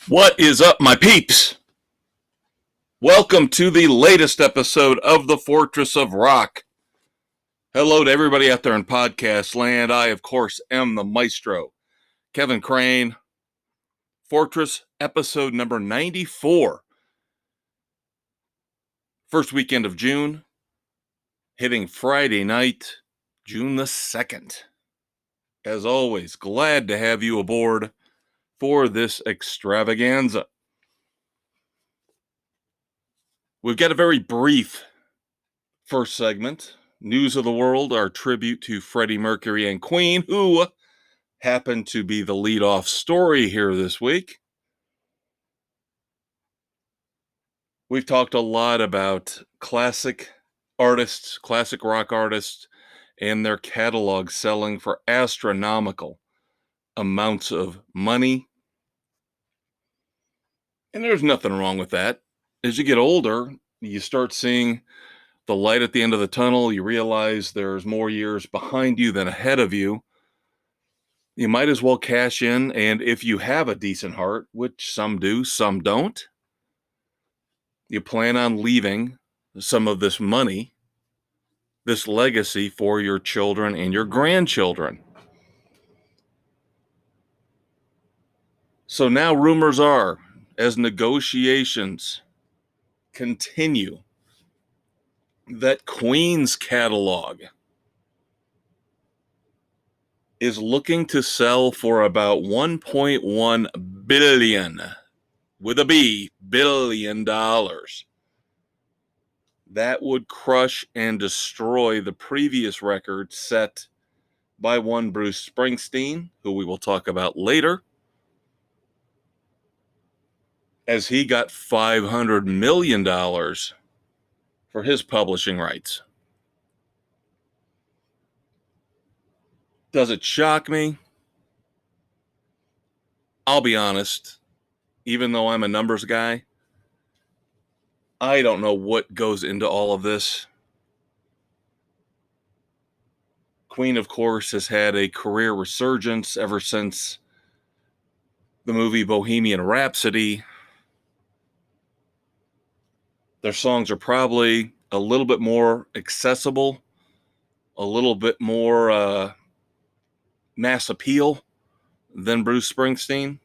What is up, my peeps? Welcome to the latest episode of the Fortress of Rock. Hello to everybody out there in podcast land. I, of course, am the Maestro, Kevin Crane. Fortress episode number 94. First weekend of June, hitting Friday night, June the 2nd. As always, glad to have you aboard for this extravaganza. We've got a very brief first segment. News of the World, our tribute to Freddie Mercury and Queen, who happened to be the lead-off story here this week. We've talked a lot about classic artists, classic rock artists, and their catalog selling for astronomical amounts of money. And there's nothing wrong with that. As you get older, you start seeing the light at the end of the tunnel. You realize there's more years behind you than ahead of you. You might as well cash in, and if you have a decent heart, which some do, some don't, you plan on leaving some of this money, this legacy for your children and your grandchildren. So now rumors are, as negotiations continue, that Queen's catalog is looking to sell for about $1.1 billion, with a B, billion dollars. That would crush and destroy the previous record set by one Bruce Springsteen, who we will talk about later, as he got $500 million for his publishing rights. Does it shock me? I'll be honest, even though I'm a numbers guy, I don't know what goes into all of this. Queen, of course, has had a career resurgence ever since the movie Bohemian Rhapsody. Their songs are probably a little bit more accessible, a little bit more mass appeal than Bruce Springsteen.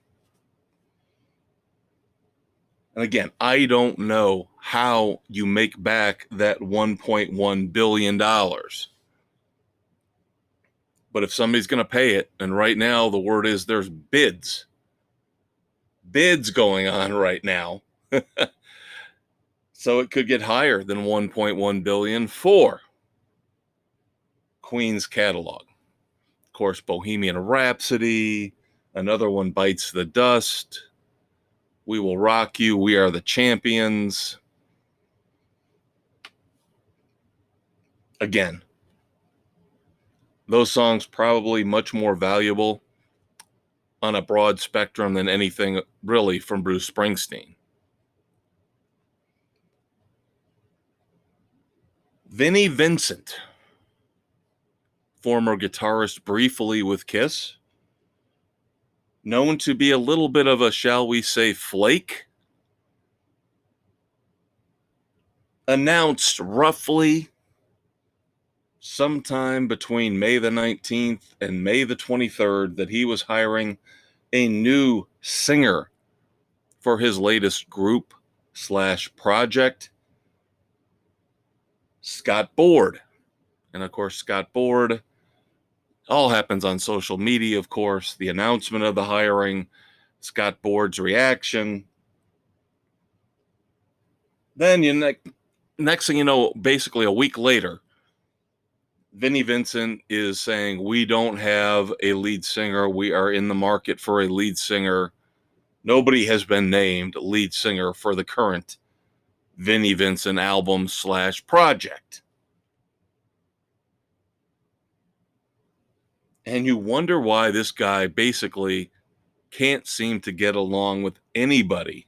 And again, I don't know how you make back that $1.1 billion. But if somebody's going to pay it, and right now the word is there's bids going on right now. So it could get higher than 1.1 billion for Queen's catalog. Of course, Bohemian Rhapsody, another one bites the dust. We Will Rock You, We Are the Champions. Again, those songs probably much more valuable on a broad spectrum than anything really from Bruce Springsteen. Vinnie Vincent, former guitarist briefly with Kiss, known to be a little bit of a, shall we say, flake, announced roughly sometime between May the 19th and May the 23rd that he was hiring a new singer for his latest group / project, Scott Board. And of course, Scott Board, all happens on social media, of course, the announcement of the hiring, Scott Board's reaction. Then next thing you know, basically a week later, Vinnie Vincent is saying, we don't have a lead singer. We are in the market for a lead singer. Nobody has been named lead singer for the current Vinnie Vincent album / project. And you wonder why this guy basically can't seem to get along with anybody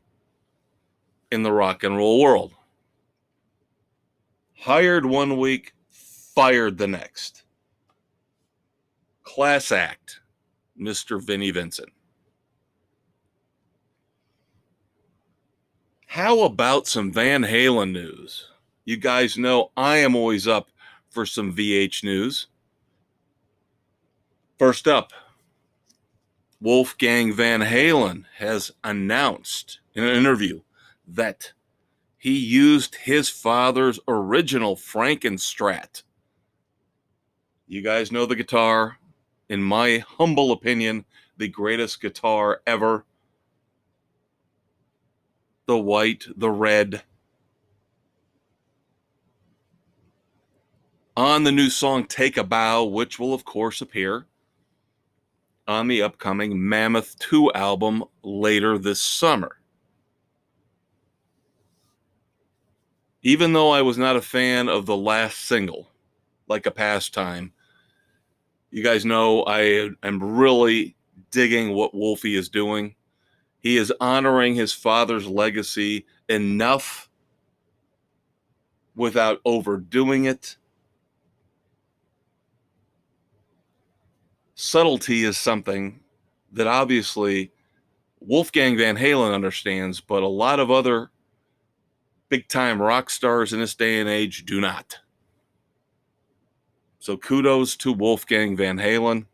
in the rock and roll world. Hired one week, fired the next. Class act, Mr. Vinnie Vincent. How about some Van Halen news? You guys know I am always up for some VH news. First up, Wolfgang Van Halen has announced in an interview that he used his father's original Frankenstrat. You guys know the guitar. In my humble opinion, the greatest guitar ever. The white, the red. On the new song Take a Bow, which will of course appear on the upcoming Mammoth 2 album later this summer. Even though I was not a fan of the last single, Like a Pastime, you guys know I am really digging what Wolfie is doing. He is honoring his father's legacy enough without overdoing it. Subtlety is something that obviously Wolfgang Van Halen understands, but a lot of other big-time rock stars in this day and age do not. So kudos to Wolfgang Van Halen.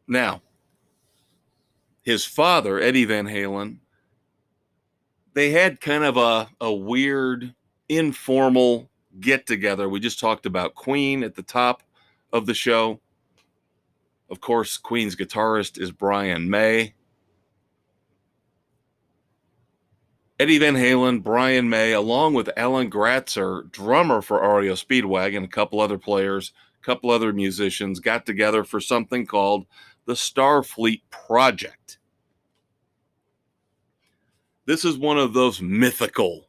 Now, his father, Eddie Van Halen, they had kind of a weird, informal get-together. We just talked about Queen at the top of the show. Of course, Queen's guitarist is Brian May. Eddie Van Halen, Brian May, along with Alan Gratzer, drummer for REO Speedway, and a couple other players, a couple other musicians, got together for something called the Starfleet Project. This is one of those mythical,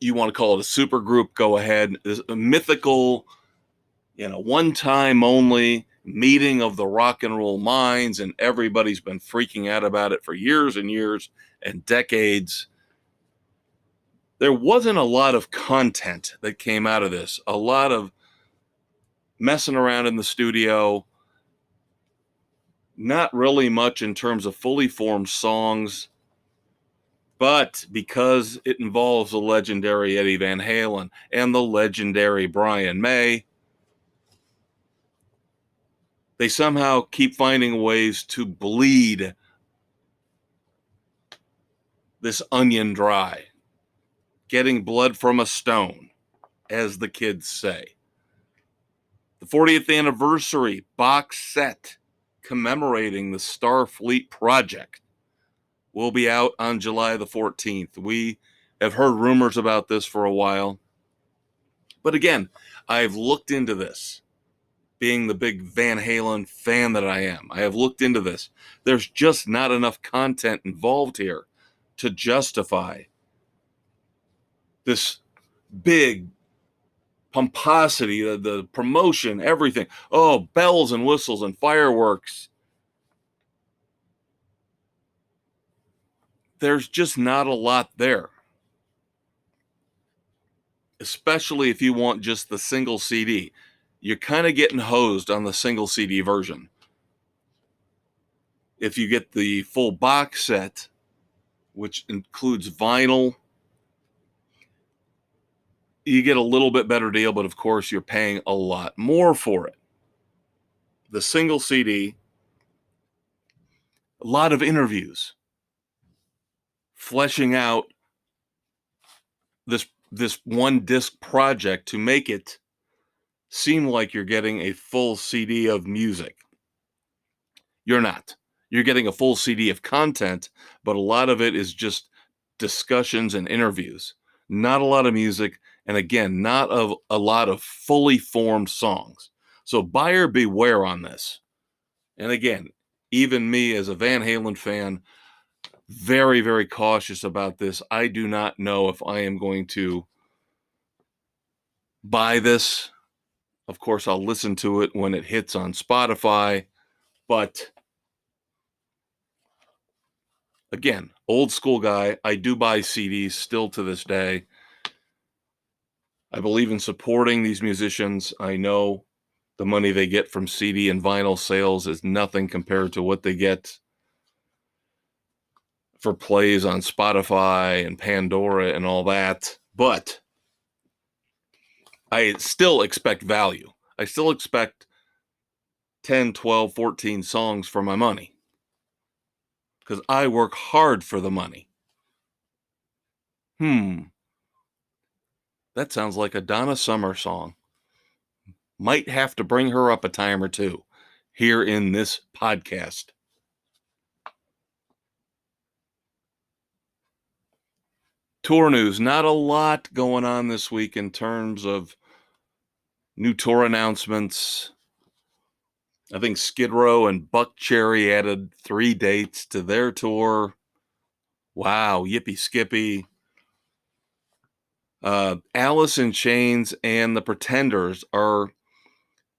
you want to call it a super group, go ahead. This a mythical, one time only meeting of the rock and roll minds, and everybody's been freaking out about it for years and years and decades. There wasn't a lot of content that came out of this, a lot of messing around in the studio, not really much in terms of fully formed songs, but because it involves the legendary Eddie Van Halen and the legendary Brian May, they somehow keep finding ways to bleed this onion dry, getting blood from a stone, as the kids say. The 40th anniversary box set commemorating the Starfleet Project will be out on July the 14th. We have heard rumors about this for a while. But again, I've looked into this. Being the big Van Halen fan that I am, I have looked into this. There's just not enough content involved here to justify this big pomposity, the promotion, everything. Oh, bells and whistles and fireworks. There's just not a lot there. Especially if you want just the single CD. You're kind of getting hosed on the single CD version. If you get the full box set, which includes vinyl, you get a little bit better deal, but of course you're paying a lot more for it. The single CD, a lot of interviews, fleshing out this one disc project to make it seem like you're getting a full CD of music. You're not. You're getting a full CD of content, but a lot of it is just discussions and interviews. Not a lot of music, and again, not a lot of fully formed songs. So buyer beware on this. And again, even me as a Van Halen fan, very, very cautious about this. I do not know if I am going to buy this. Of course, I'll listen to it when it hits on Spotify, but again, old school guy. I do buy CDs still to this day. I believe in supporting these musicians. I know the money they get from CD and vinyl sales is nothing compared to what they get for plays on Spotify and Pandora and all that. But I still expect value. I still expect 10, 12, 14 songs for my money because I work hard for the money. That sounds like a Donna Summer song. Might have to bring her up a time or two here in this podcast. Tour news, not a lot going on this week in terms of new tour announcements. I think Skid Row and Buckcherry added 3 dates to their tour. Wow, yippee skippy. Alice in Chains and the Pretenders are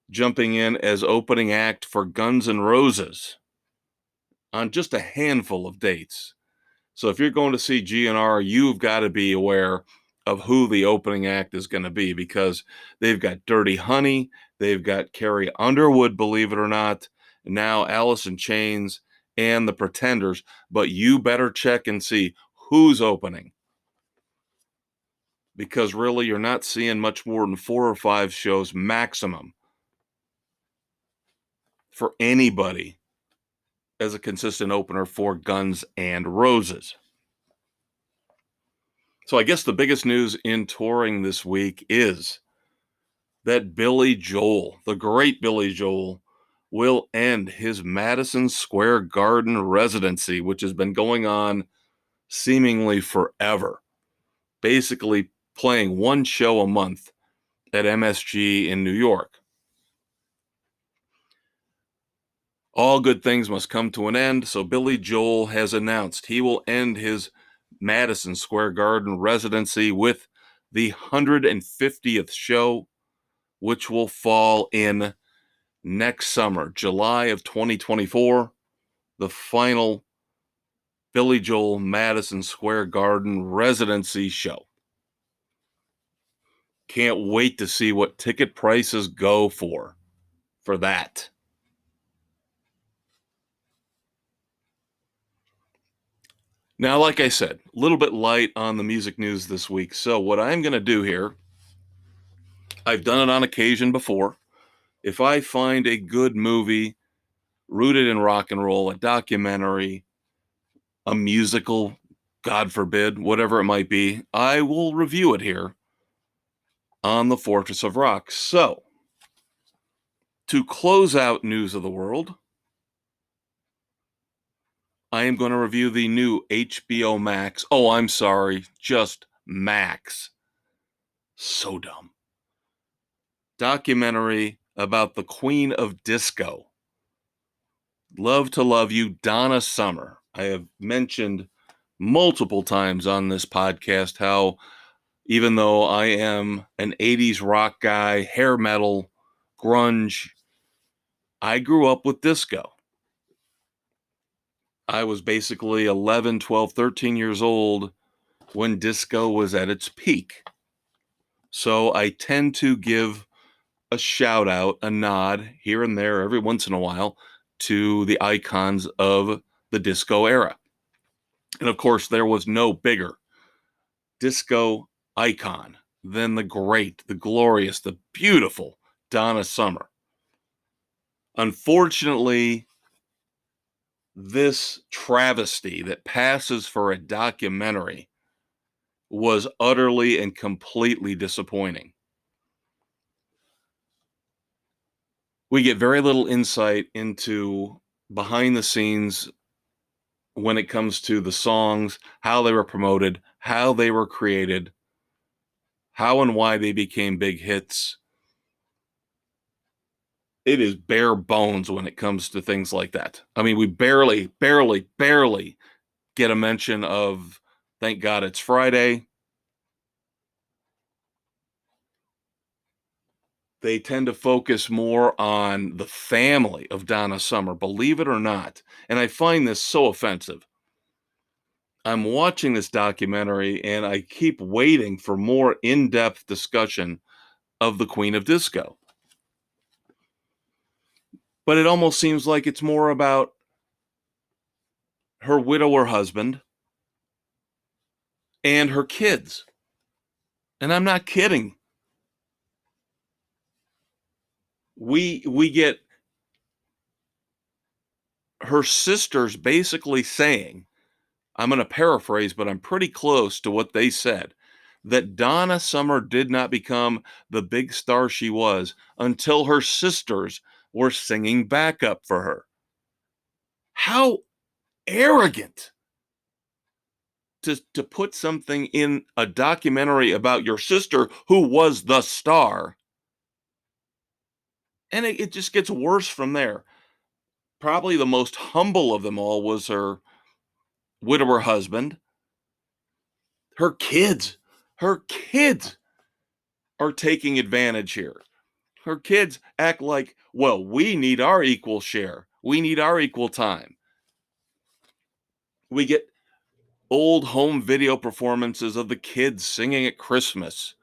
jumping in as opening act for Guns N' Roses on just a handful of dates. So if you're going to see GNR, you've got to be aware of who the opening act is going to be because they've got Dirty Honey, they've got Carrie Underwood, believe it or not, now Alice in Chains and the Pretenders, but you better check and see who's opening because really you're not seeing much more than 4 or 5 shows maximum for anybody as a consistent opener for Guns and Roses. So I guess the biggest news in touring this week is that Billy Joel, the great Billy Joel, will end his Madison Square Garden residency, which has been going on seemingly forever, basically playing one show a month at MSG in New York. All good things must come to an end, so Billy Joel has announced he will end his Madison Square Garden residency with the 150th show, which will fall in next summer, July of 2024, the final Billy Joel Madison Square Garden residency show. Can't wait to see what ticket prices go for that. Now, like I said, a little bit light on the music news this week. So what I'm going to do here, I've done it on occasion before. If I find a good movie rooted in rock and roll, a documentary, a musical, God forbid, whatever it might be, I will review it here on the Fortress of Rock. So, to close out news of the world, I am going to review the new HBO Max. Oh, I'm sorry, just Max. So dumb. Documentary about the Queen of Disco. Love to Love You, Donna Summer. I have mentioned multiple times on this podcast how even though I am an 80s rock guy, hair metal, grunge, I grew up with disco. I was basically 11, 12, 13 years old when disco was at its peak. So I tend to give a shout out, a nod here and there every once in a while to the icons of the disco era. And of course, there was no bigger disco icon than the great, the glorious, the beautiful Donna Summer. Unfortunately, this travesty that passes for a documentary was utterly and completely disappointing. We get very little insight into behind the scenes when it comes to the songs, how they were promoted, how they were created, how and why they became big hits. It is bare bones when it comes to things like that. I mean, we barely get a mention of Thank God It's Friday. They tend to focus more on the family of Donna Summer, believe it or not. And I find this so offensive. I'm watching this documentary and I keep waiting for more in-depth discussion of the Queen of Disco. But it almost seems like it's more about her widower husband and her kids. And I'm not kidding. We get her sisters basically saying, I'm going to paraphrase, but I'm pretty close to what they said, that Donna Summer did not become the big star she was until her sisters were singing backup for her. How arrogant to put something in a documentary about your sister who was the star. And it just gets worse from there. Probably the most humble of them all was her widower husband. Her kids are taking advantage here. Her kids act like, well, we need our equal share. We need our equal time. We get old home video performances of the kids singing at Christmas.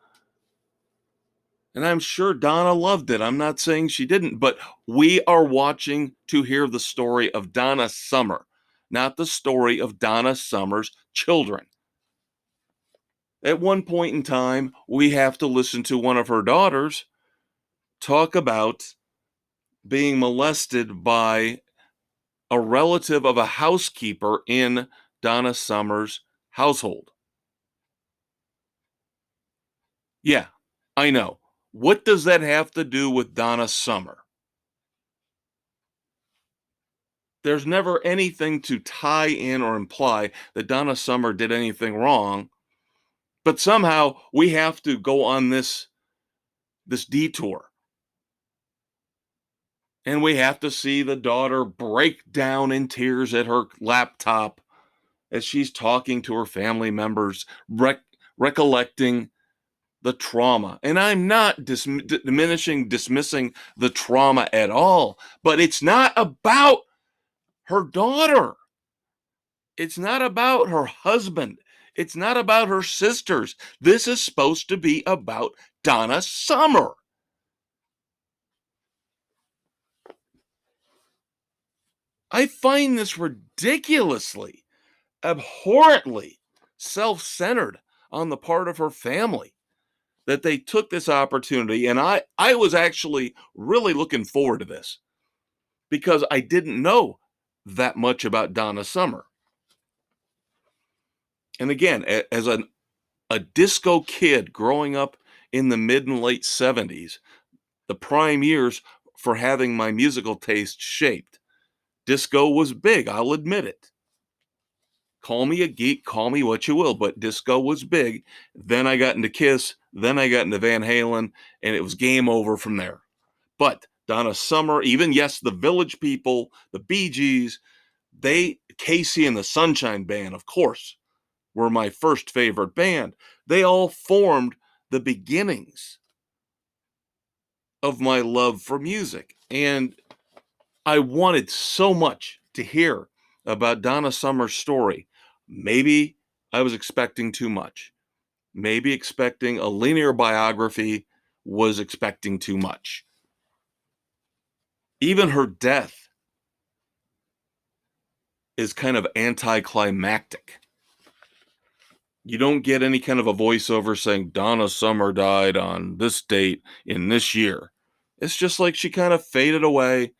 And I'm sure Donna loved it. I'm not saying she didn't, but we are watching to hear the story of Donna Summer, not the story of Donna Summer's children. At one point in time, we have to listen to one of her daughters talk about being molested by a relative of a housekeeper in Donna Summer's household. Yeah, I know. What does that have to do with Donna Summer? There's never anything to tie in or imply that Donna Summer did anything wrong, but somehow we have to go on this detour. And we have to see the daughter break down in tears at her laptop as she's talking to her family members, recollecting the trauma. And I'm not dismissing the trauma at all, but it's not about her daughter. It's not about her husband. It's not about her sisters. This is supposed to be about Donna Summer. I find this ridiculously, abhorrently self-centered on the part of her family that they took this opportunity. And I was actually really looking forward to this because I didn't know that much about Donna Summer. And again, as a disco kid growing up in the mid and late 70s, the prime years for having my musical taste shaped. Disco was big, I'll admit it. Call me a geek, call me what you will, but disco was big. Then I got into Kiss, then I got into Van Halen, and it was game over from there. But Donna Summer, even, yes, the Village People, the Bee Gees, Casey and the Sunshine Band, of course, were my first favorite band. They all formed the beginnings of my love for music. And I wanted so much to hear about Donna Summer's story. Maybe I was expecting too much. Maybe expecting a linear biography was expecting too much. Even her death is kind of anticlimactic. You don't get any kind of a voiceover saying Donna Summer died on this date in this year. It's just like she kind of faded away.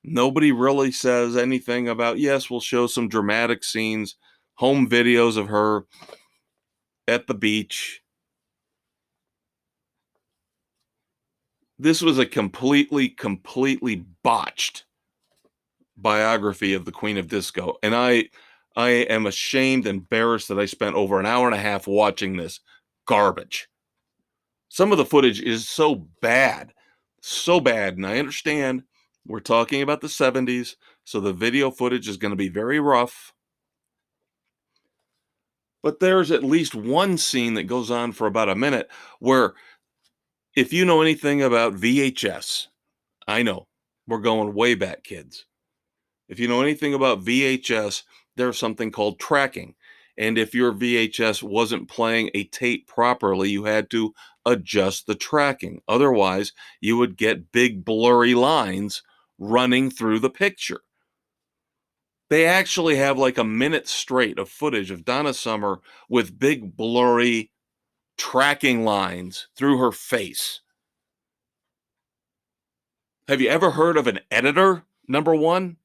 Nobody really says anything about, yes, we'll show some dramatic scenes, home videos of her at the beach. This was a completely botched biography of the Queen of Disco. And I am ashamed and embarrassed that I spent over an hour and a half watching this garbage. Some of the footage is so bad. And I understand we're talking about the 70s, so the video footage is going to be very rough. But there's at least one scene that goes on for about a minute where, if you know anything about VHS, I know we're going way back, kids. If you know anything about VHS, there's something called tracking. And if your VHS wasn't playing a tape properly, you had to adjust the tracking. Otherwise, you would get big blurry lines running through the picture. They actually have like a minute straight of footage of Donna Summer with big blurry tracking lines through her face. Have you ever heard of an editor, number one?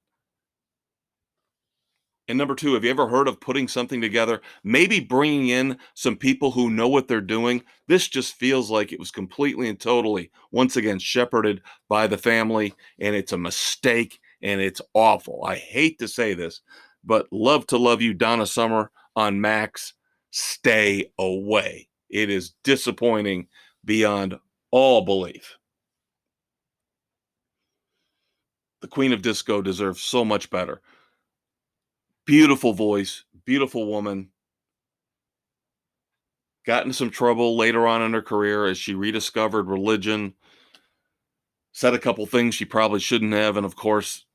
And number two, have you ever heard of putting something together, maybe bringing in some people who know what they're doing? This just feels like it was completely and totally, once again, shepherded by the family, and it's a mistake, and it's awful. I hate to say this, but love to love you, Donna Summer on Max. Stay away. It is disappointing beyond all belief. The Queen of Disco deserves so much better. Beautiful voice, beautiful woman. Got in some trouble later on in her career as she rediscovered religion, said a couple things she probably shouldn't have, and of course,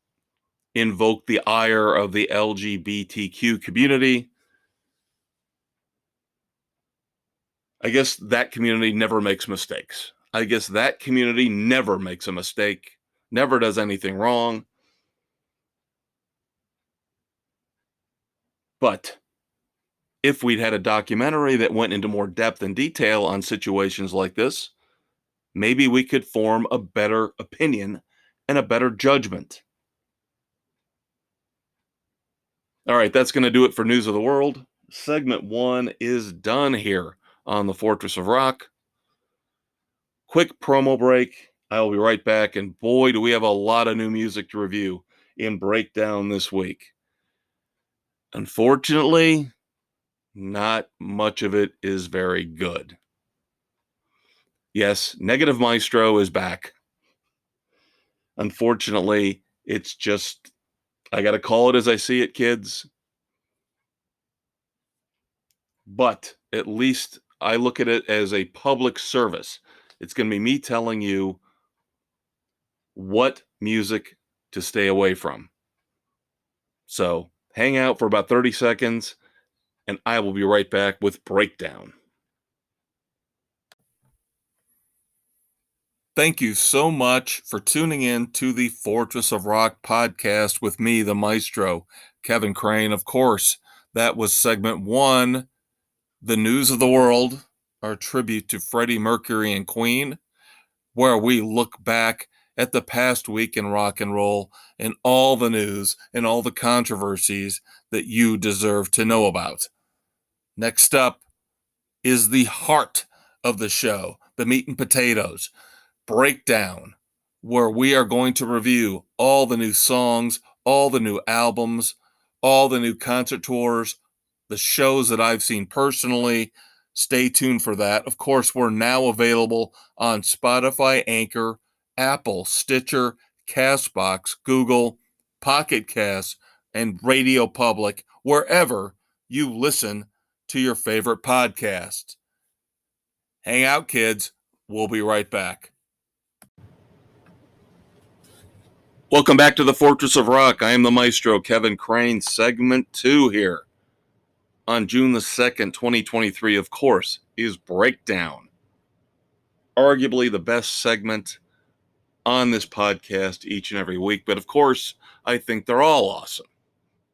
invoked the ire of the LGBTQ community. I guess that community never makes mistakes. I guess that community never makes a mistake, never does anything wrong. But if we'd had a documentary that went into more depth and detail on situations like this, maybe we could form a better opinion and a better judgment. All right, that's going to do it for News of the World. Segment one is done here on the Fortress of Rock. Quick promo break. I'll be right back. And boy, do we have a lot of new music to review in Breakdown this week. Unfortunately, not much of it is very good. Yes, Negative Maestro is back. Unfortunately, it's just, I got to call it as I see it, kids. But at least I look at it as a public service. It's going to be me telling you what music to stay away from. So hang out for about 30 seconds, and I will be right back with Breakdown. Thank you so much for tuning in to the Fortress of Rock podcast with me, the Maestro, Kevin Crane. Of course, that was segment one, the news of the world, our tribute to Freddie Mercury and Queen, where we look back at the past week in rock and roll and all the news and all the controversies that you deserve to know about. Next up is the heart of the show, the meat and potatoes, Breakdown, where we are going to review all the new songs, all the new albums, all the new concert tours, the shows that I've seen personally. Stay tuned for that. Of course, we're now available on Spotify, Anchor, Apple, Stitcher, Castbox, Google, Pocket Cast, and Radio Public, wherever you listen to your favorite podcasts. Hang out, kids. We'll be right back. Welcome back to the Fortress of Rock. I am the Maestro, Kevin Crane, segment 2 here. On June the 2nd, 2023, of course, is Breakdown. Arguably the best segment on this podcast each and every week. But of course, I think they're all awesome.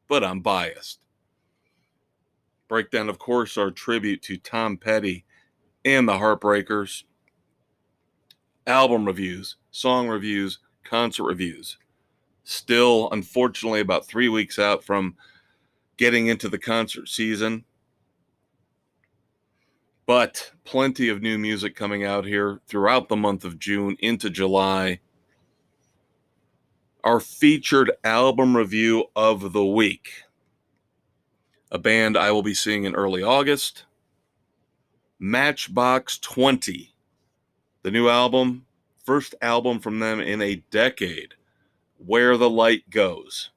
But I'm biased. Breakdown, of course, our tribute to Tom Petty and the Heartbreakers. Album reviews, song reviews, concert reviews. Still, unfortunately, about 3 weeks out from getting into the concert season. But plenty of new music coming out here throughout the month of June into July. Our featured album review of the week. A band I will be seeing in early August. Matchbox 20. The new album, first album from them in a decade. Where the Light Goes.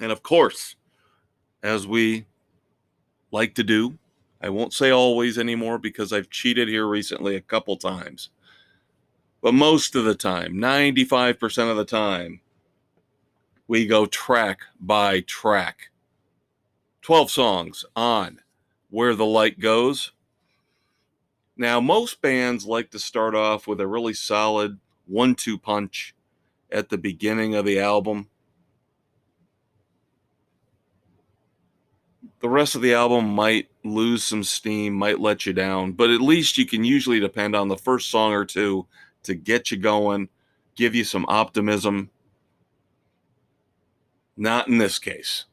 And of course, as we like to do, I won't say always anymore because I've cheated here recently a couple times. But most of the time, 95% of the time, we go track by track. 12 songs on Where the Light Goes. Now, most bands like to start off with a really solid 1-2 punch at the beginning of the album. The rest of the album might lose some steam, might let you down, but at least you can usually depend on the first song or two to get you going, give you some optimism. Not in this case.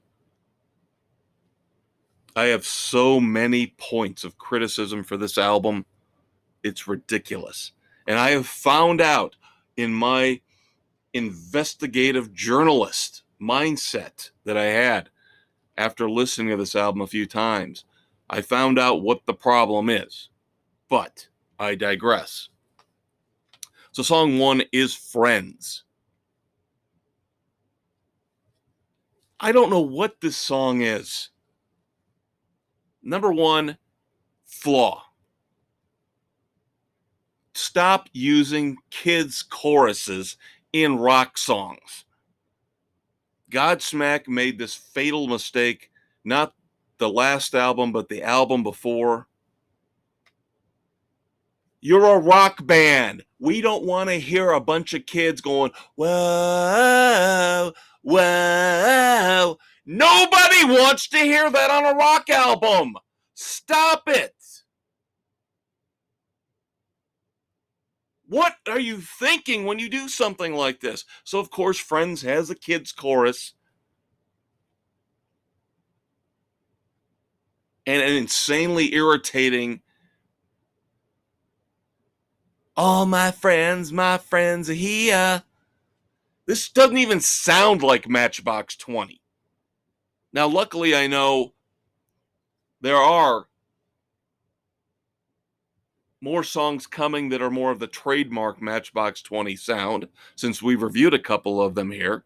I have so many points of criticism for this album. It's ridiculous. And I have found out in my investigative journalist mindset that I had after listening to this album a few times, I found out what the problem is. But I digress. So song 1 is Friends. I don't know what this song is. Number 1, flaw. Stop using kids' choruses in rock songs. Godsmack made this fatal mistake, not the last album, but the album before. You're a rock band. We don't want to hear a bunch of kids going, whoa, whoa. Nobody wants to hear that on a rock album. Stop it. What are you thinking when you do something like this? So, of course, Friends has a kids' chorus and an insanely irritating, all my friends are here. This doesn't even sound like Matchbox 20. Now, luckily, I know there are more songs coming that are more of the trademark Matchbox 20 sound, since we've reviewed a couple of them here.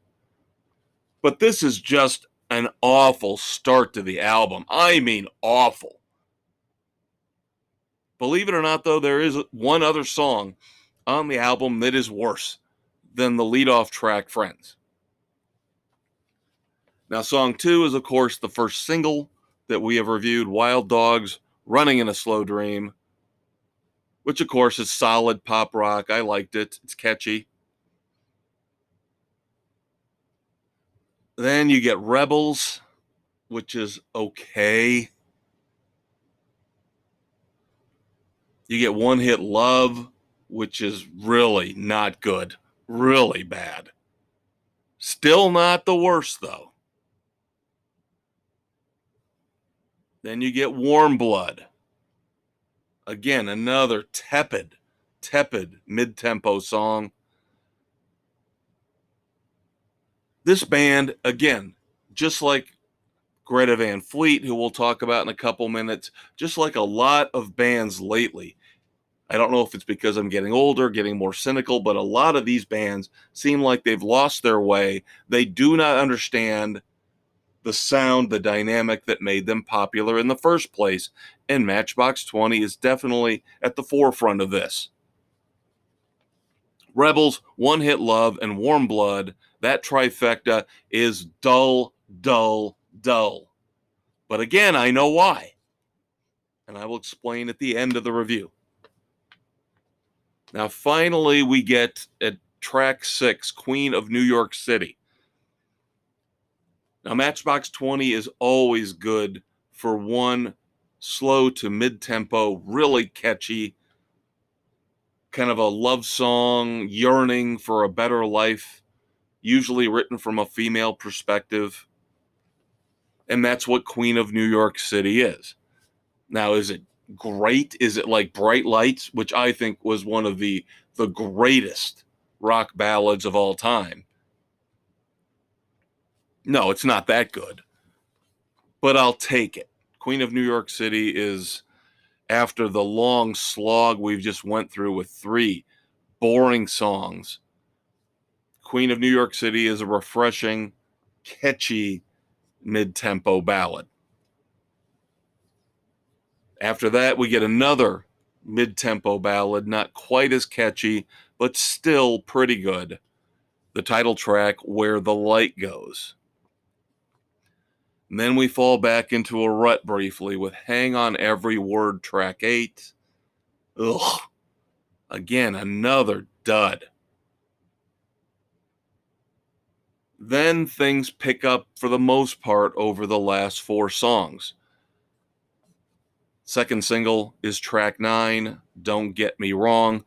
But this is just an awful start to the album. I mean, awful. Believe it or not, though, there is one other song on the album that is worse than the leadoff track, Friends. Now, song 2 is, of course, the first single that we have reviewed, Wild Dogs, Running in a Slow Dream, which, of course, is solid pop rock. I liked it. It's catchy. Then you get Rebels, which is okay. You get One Hit Love, which is really not good. Really bad. Still not the worst, though. Then you get Warm Blood. Again, another tepid mid-tempo song. This band, again, just like Greta Van Fleet, who we'll talk about in a couple minutes, just like a lot of bands lately. I don't know if it's because I'm getting older, getting more cynical, but a lot of these bands seem like they've lost their way. They do not understand the sound, the dynamic that made them popular in the first place. And Matchbox 20 is definitely at the forefront of this. Rebels, One Hit Love, and Warm Blood, that trifecta is dull, dull, dull. But again, I know why. And I will explain at the end of the review. Now, finally, we get at track 6, Queen of New York City. Now, Matchbox 20 is always good for one slow to mid-tempo, really catchy, kind of a love song, yearning for a better life, usually written from a female perspective. And that's what Queen of New York City is. Now, is it great? Is it like Bright Lights, which I think was one of the greatest rock ballads of all time? No, it's not that good. But I'll take it. Queen of New York City is, after the long slog we've just went through with 3 boring songs, Queen of New York City is a refreshing, catchy, mid-tempo ballad. After that, we get another mid-tempo ballad, not quite as catchy, but still pretty good. The title track, Where the Light Goes. And then we fall back into a rut briefly with Hang on Every Word, track 8. Ugh. Again, another dud. Then things pick up for the most part over the last 4 songs. Second single is track 9, Don't Get Me Wrong.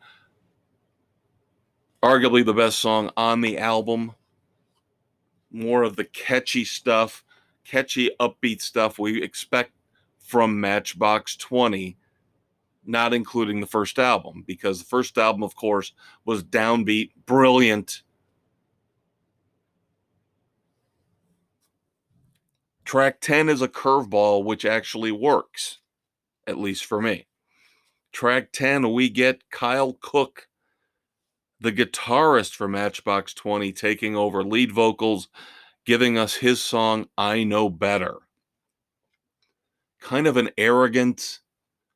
Arguably the best song on the album. More of the catchy stuff, catchy upbeat stuff we expect from Matchbox 20, not including the first album, because the first album, of course, was downbeat, brilliant. Track 10 is a curveball, which actually works, at least for me. Track 10, we get Kyle Cook, the guitarist for Matchbox 20, taking over lead vocals, giving us his song, I Know Better. Kind of an arrogant,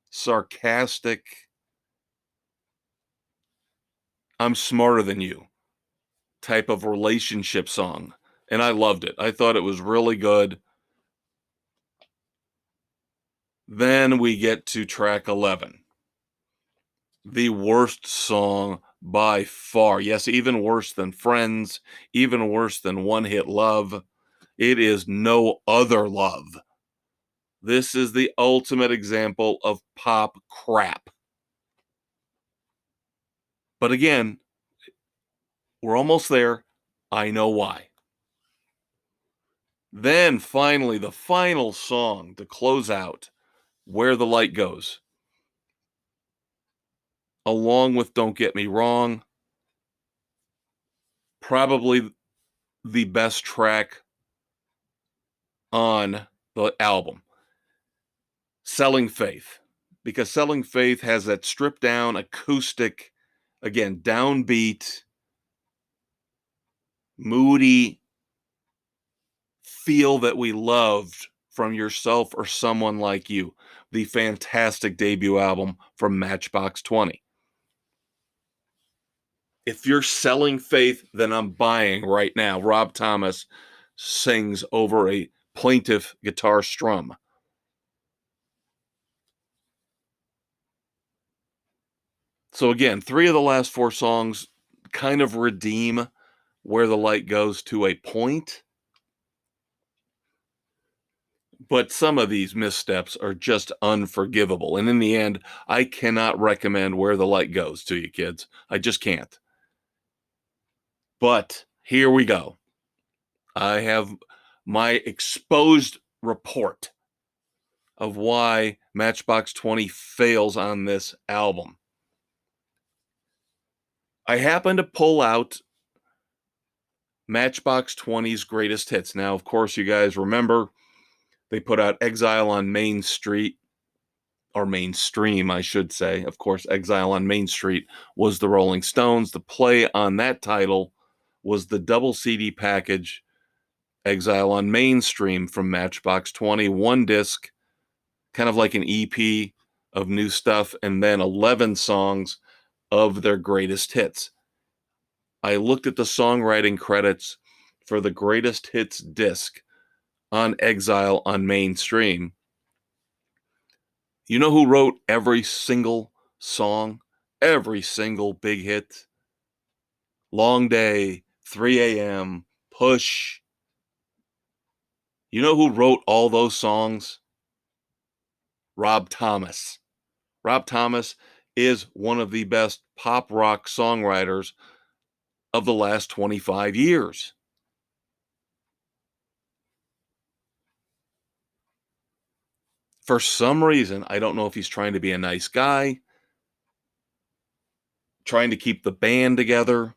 sarcastic, I'm smarter than you type of relationship song. And I loved it. I thought it was really good. Then we get to track 11. The worst song by far. Yes, even worse than Friends, even worse than One Hit Love. It is No Other Love. This is the ultimate example of pop crap. But again, we're almost there. I know why. Then finally, the final song to close out, Where the Light Goes, along with Don't Get Me Wrong, probably the best track on the album. Selling Faith, because Selling Faith has that stripped down acoustic, again, downbeat, moody feel that we loved from Yourself or Someone Like You, the fantastic debut album from Matchbox 20. If you're selling Faith, then I'm buying right now. Rob Thomas sings over a plaintive guitar strum. So again, 3 of the last 4 songs kind of redeem Where the Light Goes to a point. But some of these missteps are just unforgivable. And in the end, I cannot recommend Where the Light Goes to you, kids. I just can't. But here we go. I have my exposed report of why Matchbox 20 fails on this album. I happen to pull out Matchbox 20's greatest hits. Now, of course, you guys remember they put out Exile on Main Street, or Mainstream, I should say. Of course, Exile on Main Street was the Rolling Stones. The play on that title was the double CD package, Exile on Mainstream from Matchbox 20, 1 disc, kind of like an EP of new stuff, and then 11 songs of their greatest hits. I looked at the songwriting credits for the greatest hits disc on Exile on Mainstream. You know who wrote every single song, every single big hit? Long Day, 3 a.m., Push. You know who wrote all those songs? Rob Thomas. Rob Thomas is one of the best pop rock songwriters of the last 25 years. For some reason, I don't know if he's trying to be a nice guy, trying to keep the band together,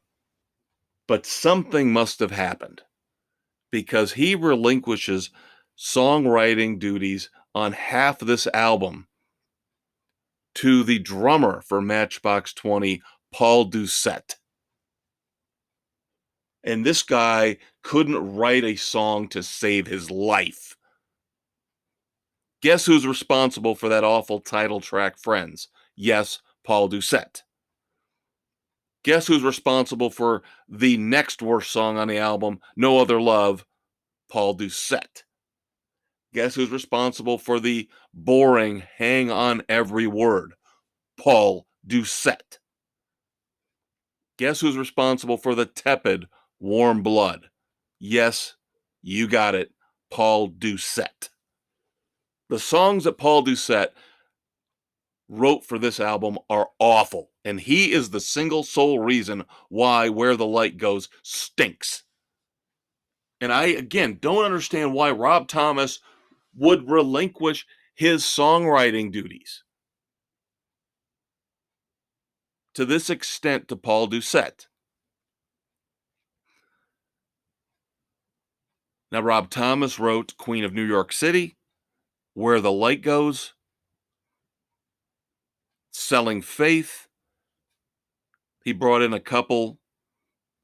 but something must have happened because he relinquishes songwriting duties on half this album to the drummer for Matchbox 20, Paul Doucette. And this guy couldn't write a song to save his life. Guess who's responsible for that awful title track, Friends? Yes, Paul Doucette. Guess who's responsible for the next worst song on the album, No Other Love? Paul Doucette. Guess who's responsible for the boring Hang on Every Word? Paul Doucette. Guess who's responsible for the tepid Warm Blood? Yes, you got it. Paul Doucette. The songs that Paul Doucette wrote for this album are awful, and he is the single sole reason why Where the Light Goes stinks. And I, again, don't understand why Rob Thomas would relinquish his songwriting duties to this extent to Paul Doucette. Now, Rob Thomas wrote Queen of New York City, Where the Light Goes, Selling Faith. He brought in a couple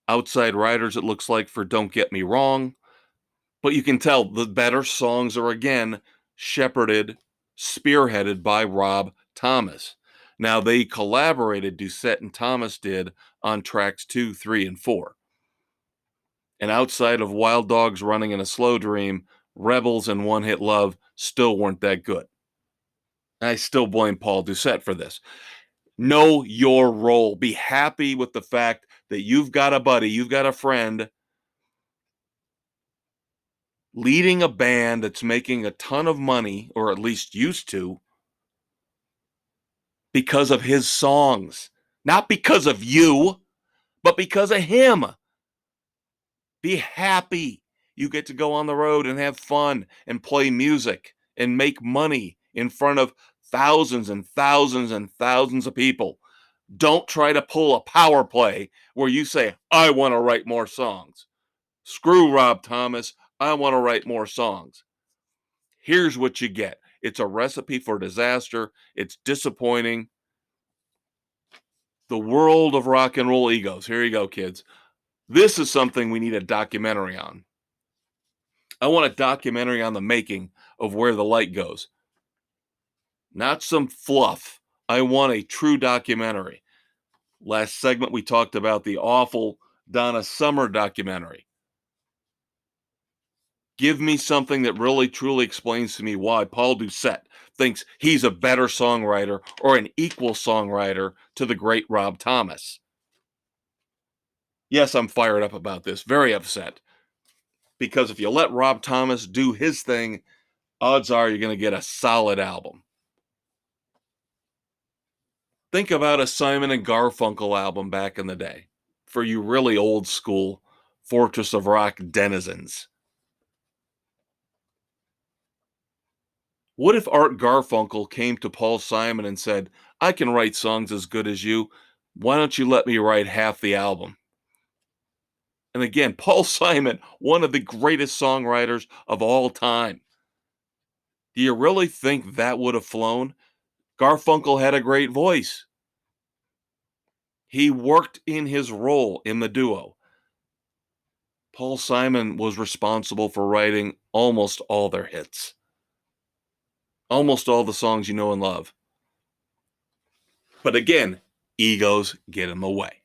outside writers, it looks like, for Don't Get Me Wrong. But you can tell the better songs are, again, shepherded, spearheaded by Rob Thomas. Now, they collaborated, Doucette and Thomas did, on tracks 2, 3, and 4. And outside of Wild Dogs Running in a Slow Dream, Rebels and One Hit Love still weren't that good. I still blame Paul Doucette for this. Know your role. Be happy with the fact that you've got a buddy, you've got a friend leading a band that's making a ton of money, or at least used to, because of his songs. Not because of you, but because of him. Be happy. You get to go on the road and have fun and play music and make money in front of thousands and thousands and thousands of people. Don't try to pull a power play where you say, I want to write more songs. Screw Rob Thomas. I want to write more songs. Here's what you get. It's a recipe for disaster. It's disappointing. The world of rock and roll egos. Here you go, kids. This is something we need a documentary on. I want a documentary on the making of Where the Light Goes. Not some fluff. I want a true documentary. Last segment, we talked about the awful Donna Summer documentary. Give me something that really, truly explains to me why Paul Doucette thinks he's a better songwriter or an equal songwriter to the great Rob Thomas. Yes, I'm fired up about this, very upset. Because if you let Rob Thomas do his thing, odds are you're going to get a solid album. Think about a Simon and Garfunkel album back in the day, for you really old school Fortress of Rock denizens. What if Art Garfunkel came to Paul Simon and said, I can write songs as good as you. Why don't you let me write half the album? And again, Paul Simon, one of the greatest songwriters of all time. Do you really think that would have flown? Garfunkel had a great voice. He worked in his role in the duo. Paul Simon was responsible for writing almost all their hits. Almost all the songs you know and love. But again, egos get in the way.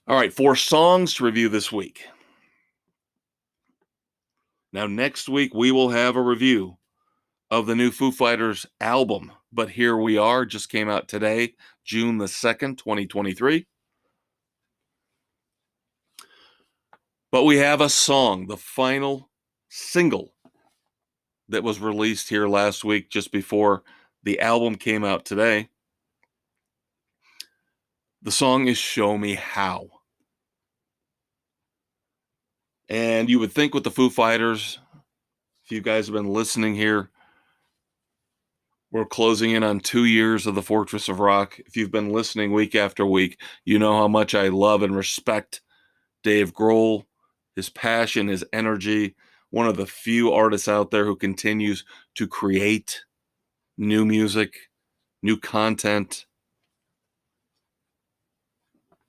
All right, 4 songs to review this week. Now, next week, we will have a review of the new Foo Fighters album. But here we are, just came out today, June the 2nd, 2023. But we have a song, the final single that was released here last week, just before the album came out today. The song is Show Me How. And you would think with the Foo Fighters, if you guys have been listening here, we're closing in on 2 years of the Fortress of Rock. If you've been listening week after week, you know how much I love and respect Dave Grohl, his passion, his energy, one of the few artists out there who continues to create new music, new content.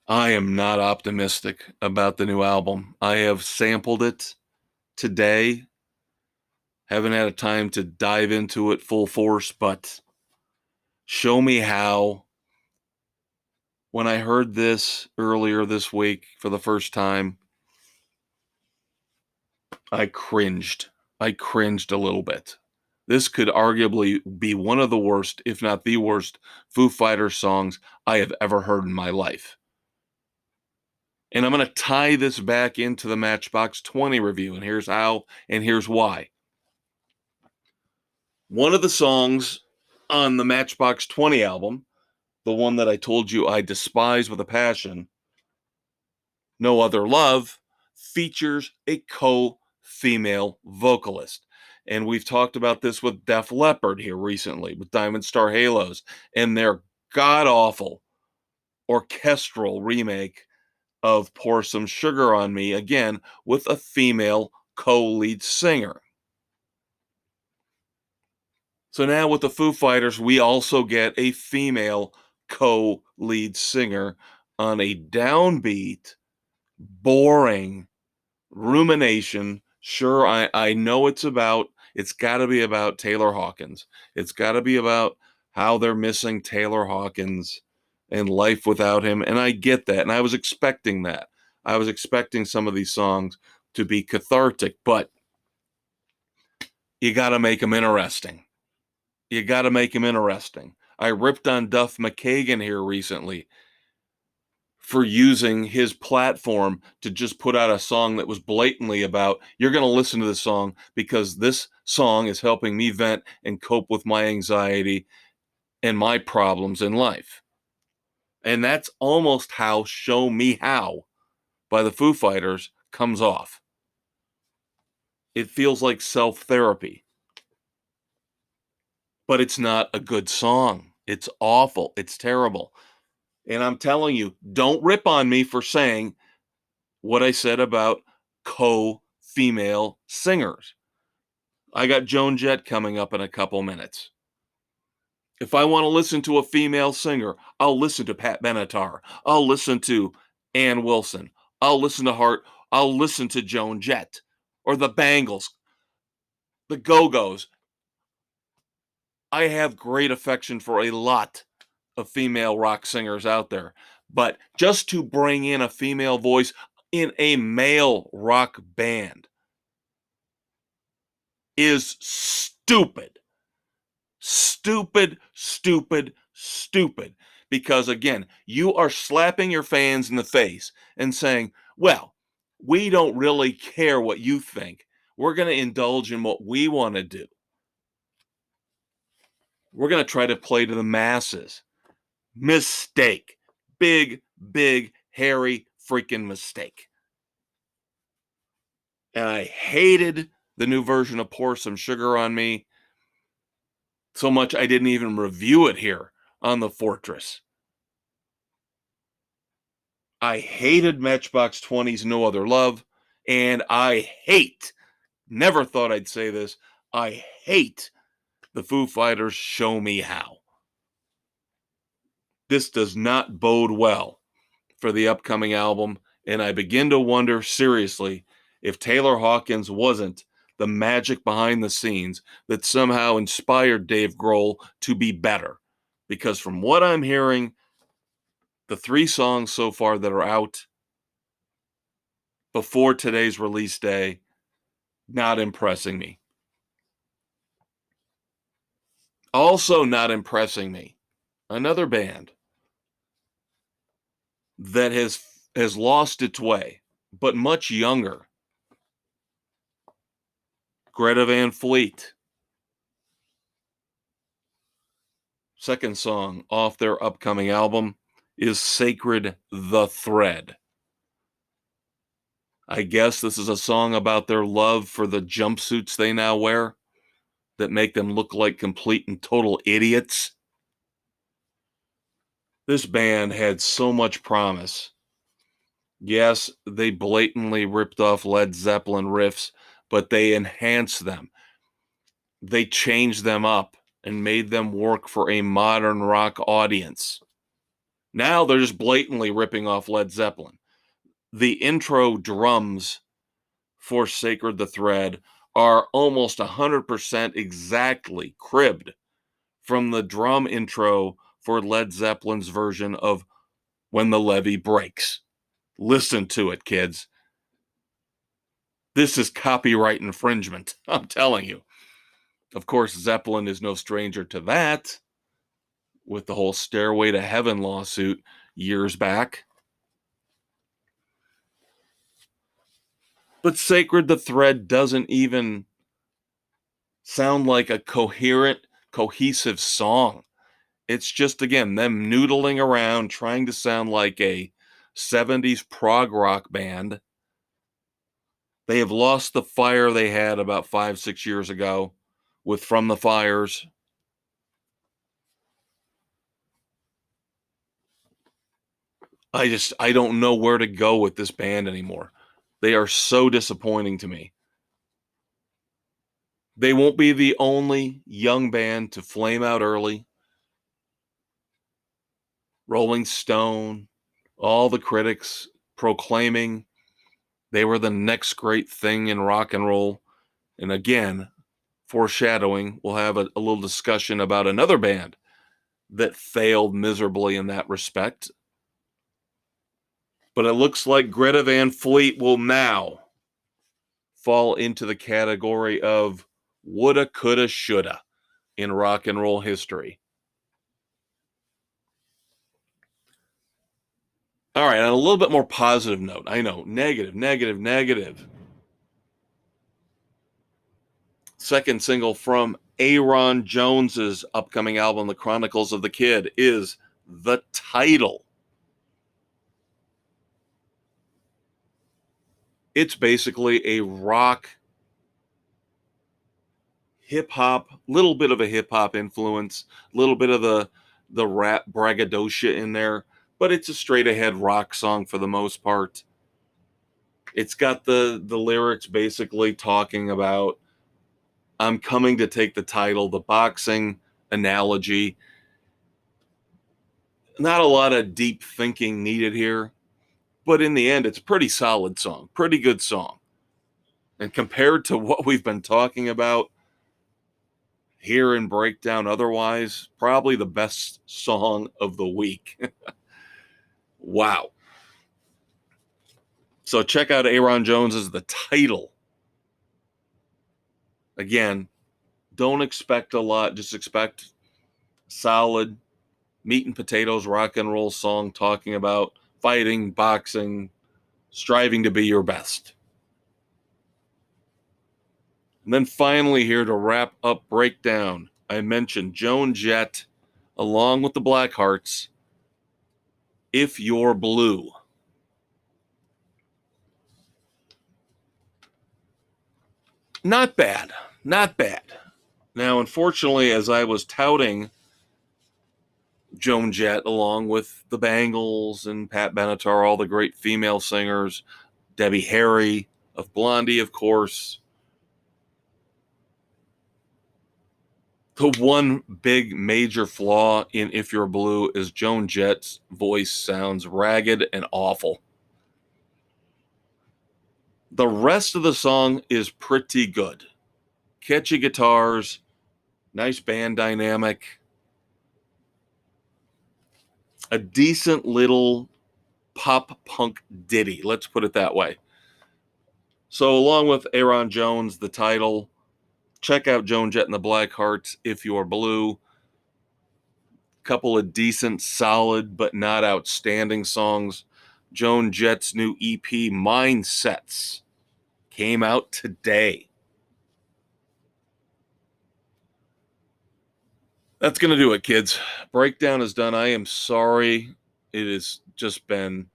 I am not optimistic about the new album. I have sampled it today. Haven't had a time to dive into it full force, but Show Me How. When I heard this earlier this week for the first time, I cringed. I cringed a little bit. This could arguably be one of the worst, if not the worst, Foo Fighters songs I have ever heard in my life. And I'm going to tie this back into the Matchbox 20 review, and here's how, and here's why. One of the songs on the Matchbox 20 album, the one that I told you I despise with a passion, No Other Love, features a co-female vocalist. And we've talked about this with Def Leppard here recently, with Diamond Star Halos, and their god-awful orchestral remake of Pour Some Sugar on Me, again, with a female co-lead singer. So now with the Foo Fighters, we also get a female co-lead singer on a downbeat, boring rumination. Sure, I know it's got to be about Taylor Hawkins. It's got to be about how they're missing Taylor Hawkins and life without him. And I get that. And I was expecting that. I was expecting some of these songs to be cathartic, but you got to make them interesting. You got to make them interesting. I ripped on Duff McKagan here recently for using his platform to just put out a song that was blatantly about, you're going to listen to this song because this song is helping me vent and cope with my anxiety and my problems in life. And that's almost how Show Me How by the Foo Fighters comes off. It feels like self-therapy. But it's not a good song. It's awful. It's terrible. And I'm telling you, don't rip on me for saying what I said about co-female singers. I got Joan Jett coming up in a couple minutes. If I want to listen to a female singer, I'll listen to Pat Benatar. I'll listen to Ann Wilson. I'll listen to Hart. I'll listen to Joan Jett or the Bangles, the Go-Go's. I have great affection for a lot of female rock singers out there, but just to bring in a female voice in a male rock band is stupid. Stupid, stupid, stupid. Because again, you are slapping your fans in the face and saying, well, we don't really care what you think. We're going to indulge in what we want to do. We're going to try to play to the masses. Mistake. Big, big, hairy freaking mistake. And I hated the new version of Pour Some Sugar on Me so much I didn't even review it here on the Fortress. I hated Matchbox 20's No Other Love, and I never thought I'd say this, I hate the Foo Fighters' Show Me How. This does not bode well for the upcoming album, and I begin to wonder seriously if Taylor Hawkins wasn't the magic behind the scenes that somehow inspired Dave Grohl to be better. Because from what I'm hearing, the 3 songs so far that are out before today's release day, not impressing me. Also not impressing me, another band that has lost its way, but much younger. Greta Van Fleet. Second song off their upcoming album is Sacred the Thread. I guess this is a song about their love for the jumpsuits they now wear that make them look like complete and total idiots. This band had so much promise. Yes, they blatantly ripped off Led Zeppelin riffs, but they enhanced them. They changed them up and made them work for a modern rock audience. Now they're just blatantly ripping off Led Zeppelin. The intro drums for Sacred the Thread are almost 100% exactly cribbed from the drum intro for Led Zeppelin's version of When the Levee Breaks. Listen to it, kids. This is copyright infringement, I'm telling you. Of course, Zeppelin is no stranger to that, with the whole Stairway to Heaven lawsuit years back. But Sacred the Thread doesn't even sound like a coherent, cohesive song. It's just, again, them noodling around, trying to sound like a 70s prog rock band. They have lost the fire they had about 5-6 years ago with From the Fires. I don't know where to go with this band anymore. They are so disappointing to me. They won't be the only young band to flame out early. Rolling Stone, all the critics proclaiming they were the next great thing in rock and roll. And again, foreshadowing, we'll have a little discussion about another band that failed miserably in that respect. But it looks like Greta Van Fleet will now fall into the category of woulda, coulda, shoulda in rock and roll history. All right, on a little bit more positive note, I know, negative. Second single from Aaron Jones's upcoming album, The Chronicles of the Kid, is The Title. It's basically a rock, hip hop, little bit of a hip hop influence, little bit of the rap braggadocio in there, but it's a straight ahead rock song for the most part. It's got the lyrics basically talking about I'm coming to take the title, the boxing analogy. Not a lot of deep thinking needed here, but in the end, it's a pretty solid song, pretty good song. And compared to what we've been talking about here in Breakdown otherwise, probably the best song of the week. Wow. So check out Aaron Jones's The Title. Again, don't expect a lot, just expect solid meat and potatoes rock and roll song talking about fighting, boxing, striving to be your best. And then finally, here to wrap up Breakdown, I mentioned Joan Jett along with the Blackhearts, If You're Blue. Not bad. Not bad. Now, unfortunately, as I was touting Joan Jett along with the Bangles and Pat Benatar, all the great female singers, Debbie Harry of Blondie, of course, the one big major flaw in If You're Blue is Joan Jett's voice sounds ragged and awful. The rest of the song is pretty good. Catchy guitars, nice band dynamic, a decent little pop punk ditty, let's put it that way. So along with Aaron Jones, The Title, check out Joan Jett and the Blackhearts, If You're Blue. Couple of decent, solid, but not outstanding songs. Joan Jett's new EP, Mindsets, came out today. That's going to do it, kids. Breakdown is done. I am sorry. It has just been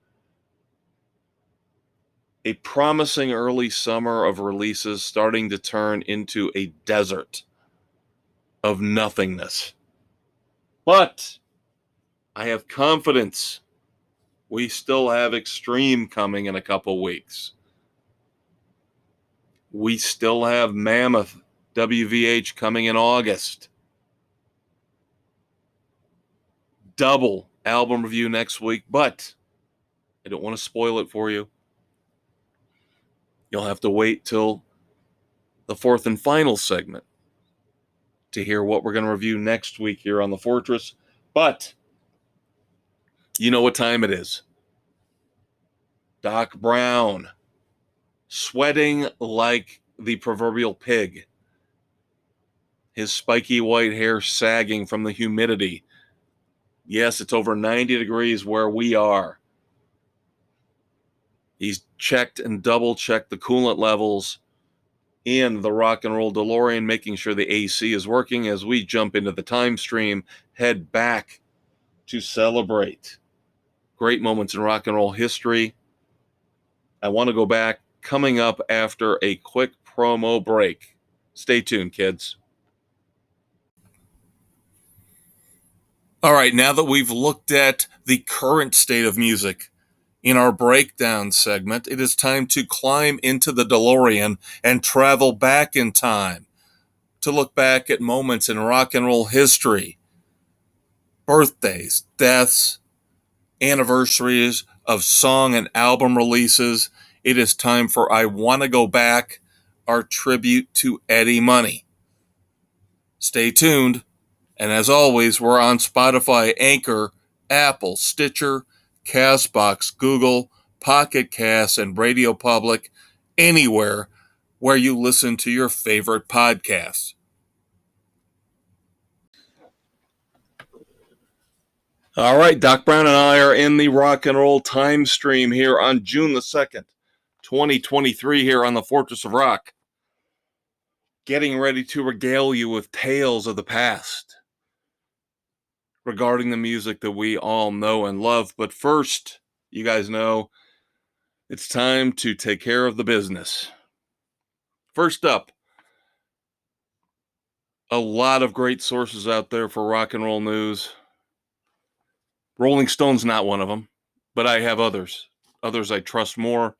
a promising early summer of releases starting to turn into a desert of nothingness. But I have confidence. We still have Extreme coming in a couple weeks. We still have Mammoth WVH coming in August. Double album review next week, but I don't want to spoil it for you. You'll have to wait till the fourth and final segment to hear what we're going to review next week here on The Fortress. But you know what time it is. Doc Brown, sweating like the proverbial pig, his spiky white hair sagging from the humidity. Yes, it's over 90 degrees where we are. He's checked and double checked the coolant levels in the rock and roll DeLorean, making sure the AC is working as we jump into the time stream, head back to celebrate great moments in rock and roll history. I want to go back coming up after a quick promo break. Stay tuned, kids. All right, now that we've looked at the current state of music in our breakdown segment, it is time to climb into the DeLorean and travel back in time to look back at moments in rock and roll history, birthdays, deaths, anniversaries of song and album releases. It is time for I Want to Go Back, our tribute to Eddie Money. Stay tuned. And as always, we're on Spotify, Anchor, Apple, Stitcher, Castbox, Google, Pocket Cast, and Radio Public, anywhere where you listen to your favorite podcasts. All right, Doc Brown and I are in the rock and roll time stream here on June the 2nd, 2023, here on the Fortress of Rock. Getting ready to regale you with tales of the past regarding the music that we all know and love. But first, you guys know, it's time to take care of the business. First up, a lot of great sources out there for rock and roll news. Rolling Stone's not one of them, but I have others. Others I trust more.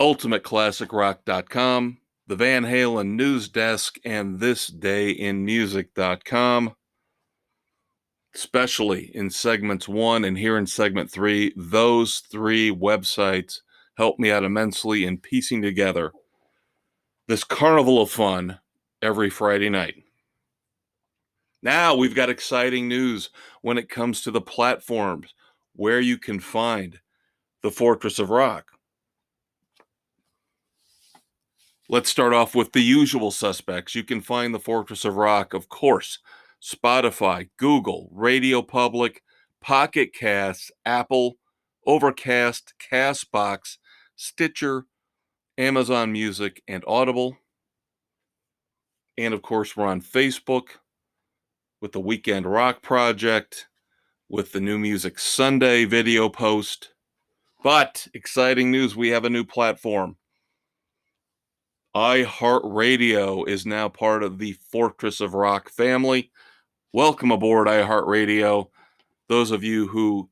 UltimateClassicRock.com, the Van Halen News Desk, and ThisDayInMusic.com. Especially in segments 1 and here in segment 3, those 3 websites help me out immensely in piecing together this carnival of fun every Friday night. Now we've got exciting news when it comes to the platforms where you can find the Fortress of Rock. Let's start off with the usual suspects. You can find the Fortress of Rock, of course, Spotify, Google, Radio Public, Pocket Casts, Apple, Overcast, Castbox, Stitcher, Amazon Music, and Audible. And of course, we're on Facebook with the Weekend Rock Project, with the New Music Sunday video post. But exciting news, we have a new platform. iHeartRadio is now part of the Fortress of Rock family. Welcome aboard, iHeartRadio. Those of you who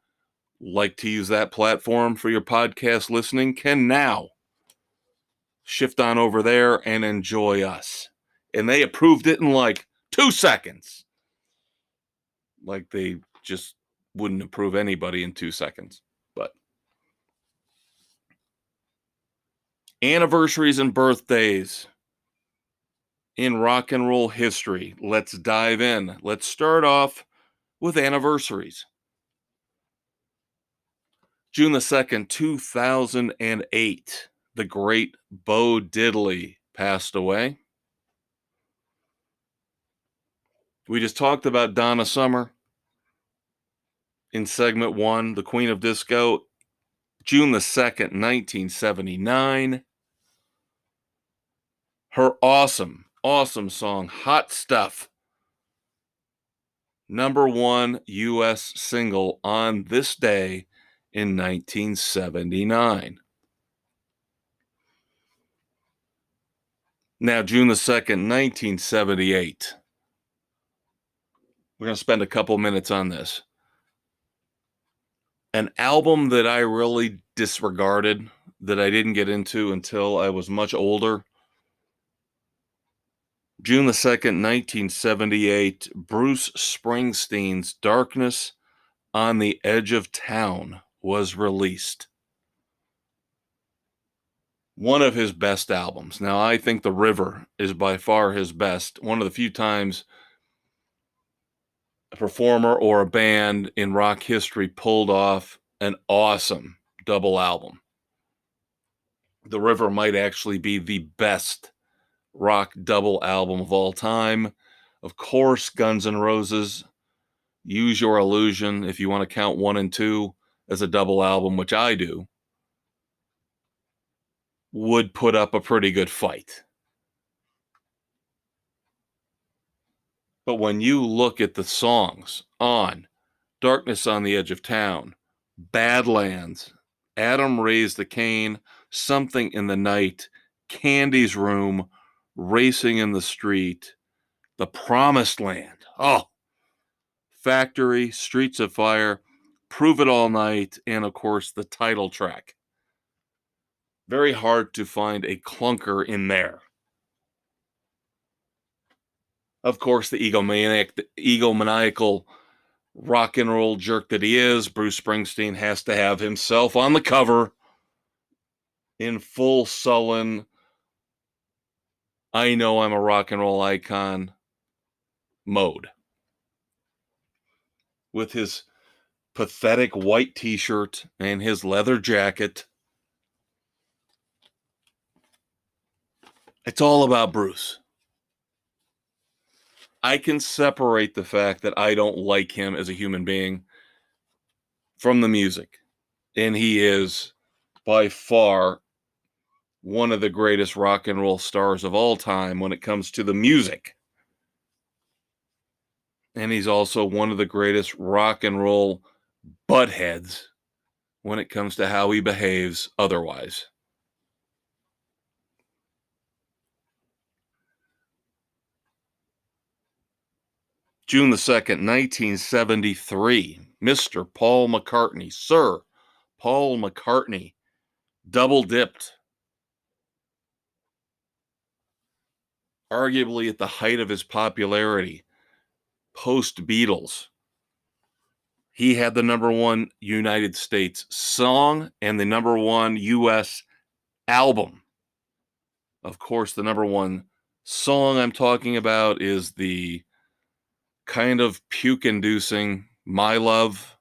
like to use that platform for your podcast listening can now shift on over there and enjoy us. And they approved it in like 2 seconds. Like they just wouldn't approve anybody in 2 seconds. But anniversaries and birthdays in rock and roll history. Let's dive in. Let's start off with anniversaries. June the 2nd, 2008, the great Bo Diddley passed away. We just talked about Donna Summer in segment 1, the Queen of Disco. June the 2nd, 1979. Her awesome song, Hot Stuff, #1 U.S. single on this day in 1979. Now, June the 2nd, 1978. We're going to spend a couple minutes on this. An album that I really disregarded, that I didn't get into until I was much older. June the 2nd, 1978, Bruce Springsteen's Darkness on the Edge of Town was released. One of his best albums. Now, I think The River is by far his best. One of the few times a performer or a band in rock history pulled off an awesome double album. The River might actually be the best rock double album of all time. Of course, Guns N' Roses, Use Your Illusion, if you want to count 1 and 2, as a double album, which I do, would put up a pretty good fight. But when you look at the songs on Darkness on the Edge of Town, Badlands, Adam Raised the Cane, Something in the Night, Candy's Room, Racing in the Street, The Promised Land, Factory, Streets of Fire, Prove It All Night, and of course the title track. Very hard to find a clunker in there. Of course, the egomaniacal rock and roll jerk that he is, Bruce Springsteen has to have himself on the cover in full sullen, I know I'm a rock and roll icon mode. With his pathetic white t-shirt and his leather jacket. It's all about Bruce. I can separate the fact that I don't like him as a human being from the music. And he is by far one of the greatest rock and roll stars of all time when it comes to the music. And he's also one of the greatest rock and roll buttheads when it comes to how he behaves otherwise. June the 2nd, 1973, Mr. Paul McCartney, Sir Paul McCartney, double dipped. Arguably at the height of his popularity, post Beatles. He had the number one United States song and the number one US album. Of course, the number one song I'm talking about is the kind of puke-inducing My Love,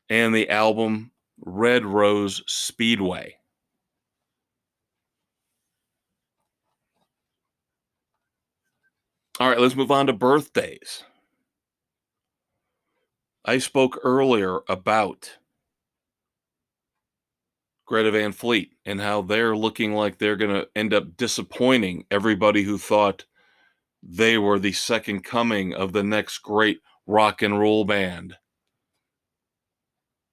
and the album Red Rose Speedway. All right, let's move on to birthdays. I spoke earlier about Greta Van Fleet and how they're looking like they're going to end up disappointing everybody who thought they were the second coming of the next great rock and roll band.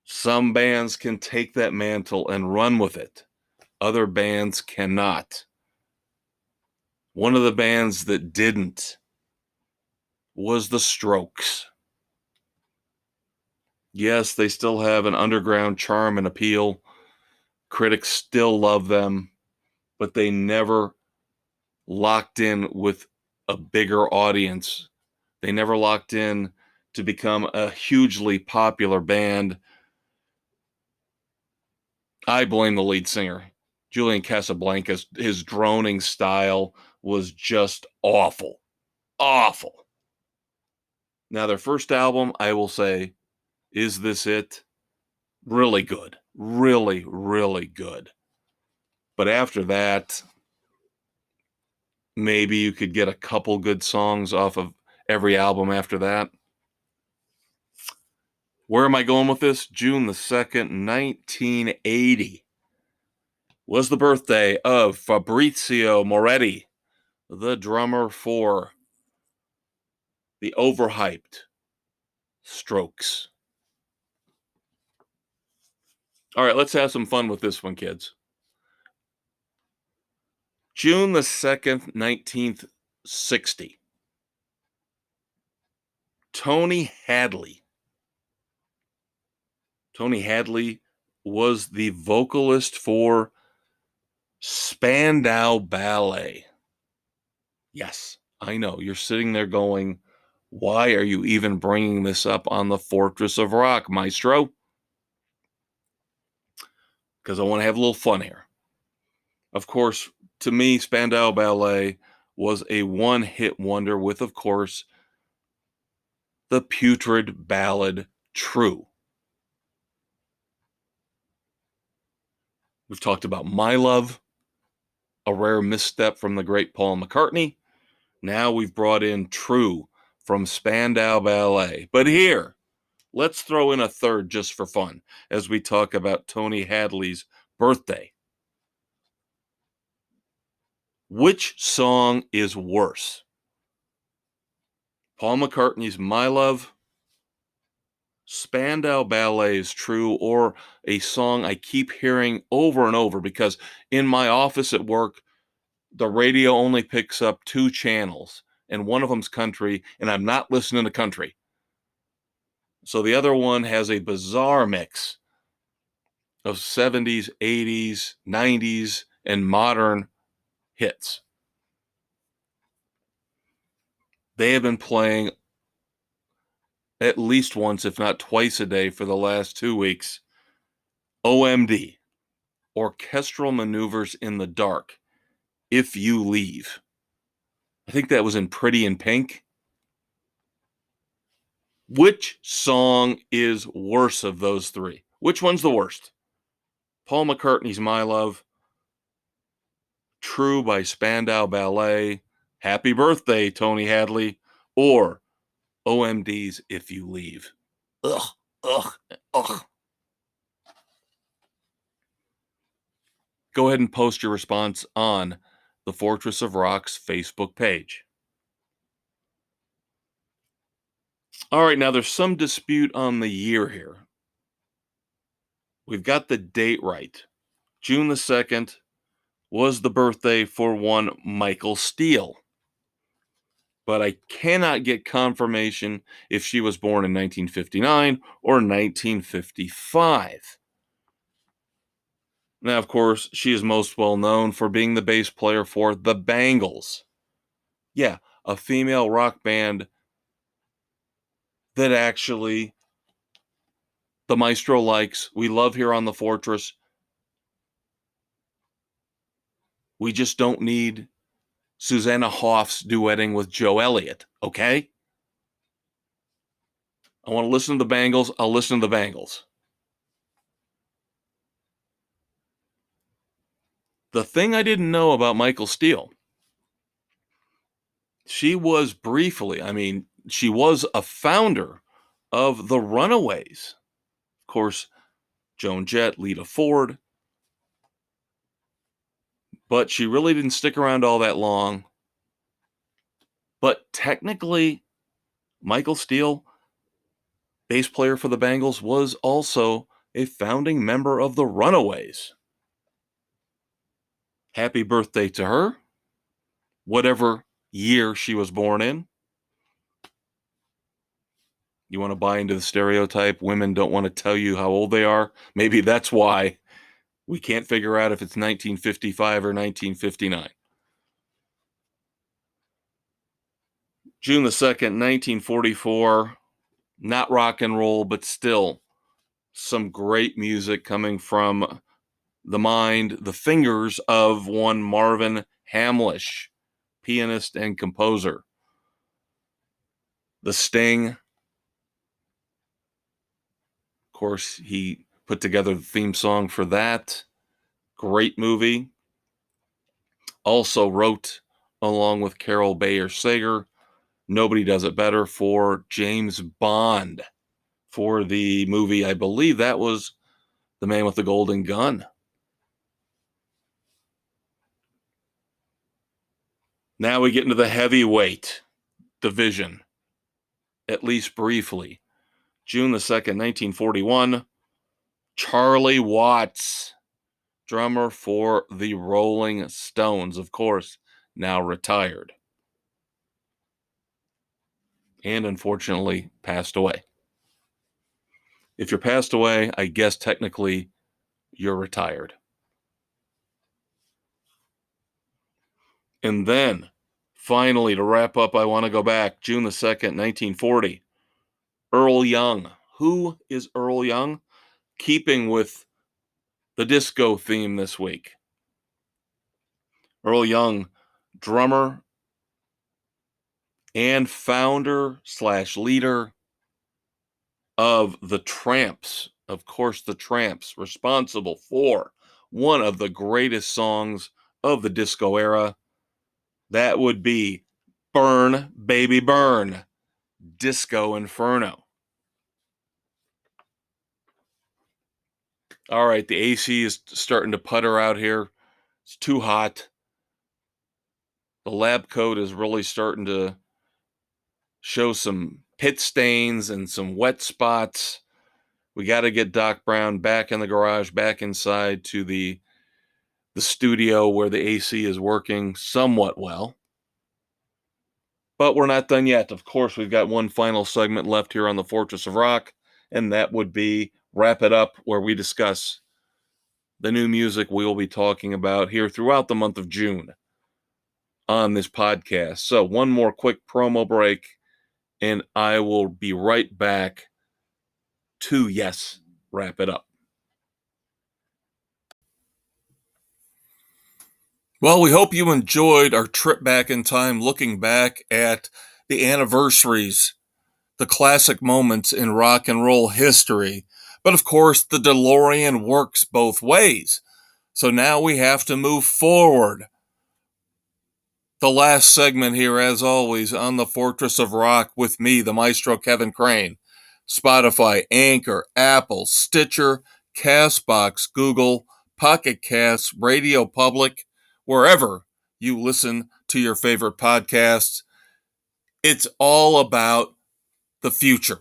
Some bands can take that mantle and run with it. Other bands cannot. One of the bands that didn't was the Strokes. Yes, they still have an underground charm and appeal. Critics still love them, but they never locked in with a bigger audience. They never locked in to become a hugely popular band. I blame the lead singer, Julian Casablancas. His droning style was just awful. Awful. Now, their first album, I will say, Is This It? Really good. Really, really good. But after that, maybe you could get a couple good songs off of every album after that. Where am I going with this? June the 2nd, 1980 was the birthday of Fabrizio Moretti, the drummer for the overhyped Strokes. All right, let's have some fun with this one, kids. June the 2nd, 1960. Tony Hadley. Tony Hadley was the vocalist for Spandau Ballet. Yes, I know. You're sitting there going, why are you even bringing this up on the Fortress of Rock, Maestro? Because I want to have a little fun here. Of course, to me, Spandau Ballet was a one-hit wonder with, of course, the putrid ballad True. We've talked about My Love, a rare misstep from the great Paul McCartney. Now we've brought in True from Spandau Ballet. But here, Let's throw in a third just for fun as we talk about Tony Hadley's birthday. Which song is worse? Paul McCartney's My Love, Spandau Ballet's True, or a song I keep hearing over and over because in my office at work, the radio only picks up 2 channels, and one of them's country, and I'm not listening to country. So the other one has a bizarre mix of 70s, 80s, 90s, and modern hits. They have been playing at least once, if not twice a day for the last 2 weeks. OMD, Orchestral Maneuvers in the Dark, If You Leave. I think that was in Pretty in Pink. Which song is worse of those 3? Which one's the worst? Paul McCartney's My Love, True by Spandau Ballet, Happy Birthday, Tony Hadley, or OMD's If You Leave. Ugh, ugh, ugh. Go ahead and post your response on the Fortress of Rock's Facebook page. All right, now there's some dispute on the year here. We've got the date right. June the 2nd was the birthday for one Michael Steele. But I cannot get confirmation if she was born in 1959 or 1955. Now, of course, she is most well known for being the bass player for the Bangles. Yeah, a female rock band that actually the Maestro likes. We love here on the Fortress. We just don't need Susanna Hoffs duetting with Joe Elliott, okay? I want to listen to the Bangles. I'll listen to the Bangles. The thing I didn't know about Michael Steele, she was briefly, she was a founder of the Runaways. Of course, Joan Jett, Lita Ford. But she really didn't stick around all that long. But technically, Michael Steele, bass player for the Bangles, was also a founding member of the Runaways. Happy birthday to her, whatever year she was born in. You want to buy into the stereotype, women don't want to tell you how old they are? Maybe that's why we can't figure out if it's 1955 or 1959. June the 2nd, 1944. Not rock and roll, but still some great music coming from the mind, the fingers of one Marvin Hamlisch, pianist and composer. The Sting. Of course, he put together the theme song for that. Great movie. Also wrote, along with Carol Bayer Sager, Nobody Does It Better for James Bond for the movie. I believe that was The Man with the Golden Gun. Now we get into the heavyweight division, at least briefly. June the 2nd, 1941, Charlie Watts, drummer for the Rolling Stones, of course, now retired. And unfortunately passed away. If you're passed away, I guess technically you're retired. And then, finally, to wrap up, I want to go back. June the 2nd, 1940. Earl Young. Who is Earl Young? Keeping with the disco theme this week. Earl Young, drummer and founder / leader of the Tramps. Of course, the Tramps, responsible for one of the greatest songs of the disco era. That would be Burn, Baby Burn, Disco Inferno. All right, the AC is starting to putter out here. It's too hot. The lab coat is really starting to show some pit stains and some wet spots. We got to get Doc Brown back in the garage, back inside to the studio where the AC is working somewhat well. But we're not done yet. Of course, we've got one final segment left here on the Fortress of Rock, and that would be Wrap It Up, where we discuss the new music we will be talking about here throughout the month of June on this podcast. So, one more quick promo break, and I will be right back to, yes, wrap it up. Well, we hope you enjoyed our trip back in time, looking back at the anniversaries, the classic moments in rock and roll history. But of course, the DeLorean works both ways. So now we have to move forward. The last segment here, as always, on the Fortress of Rock with me, the Maestro Kevin Crane. Spotify, Anchor, Apple, Stitcher, Castbox, Google, Pocket Casts, Radio Public, wherever you listen to your favorite podcasts. It's all about the future.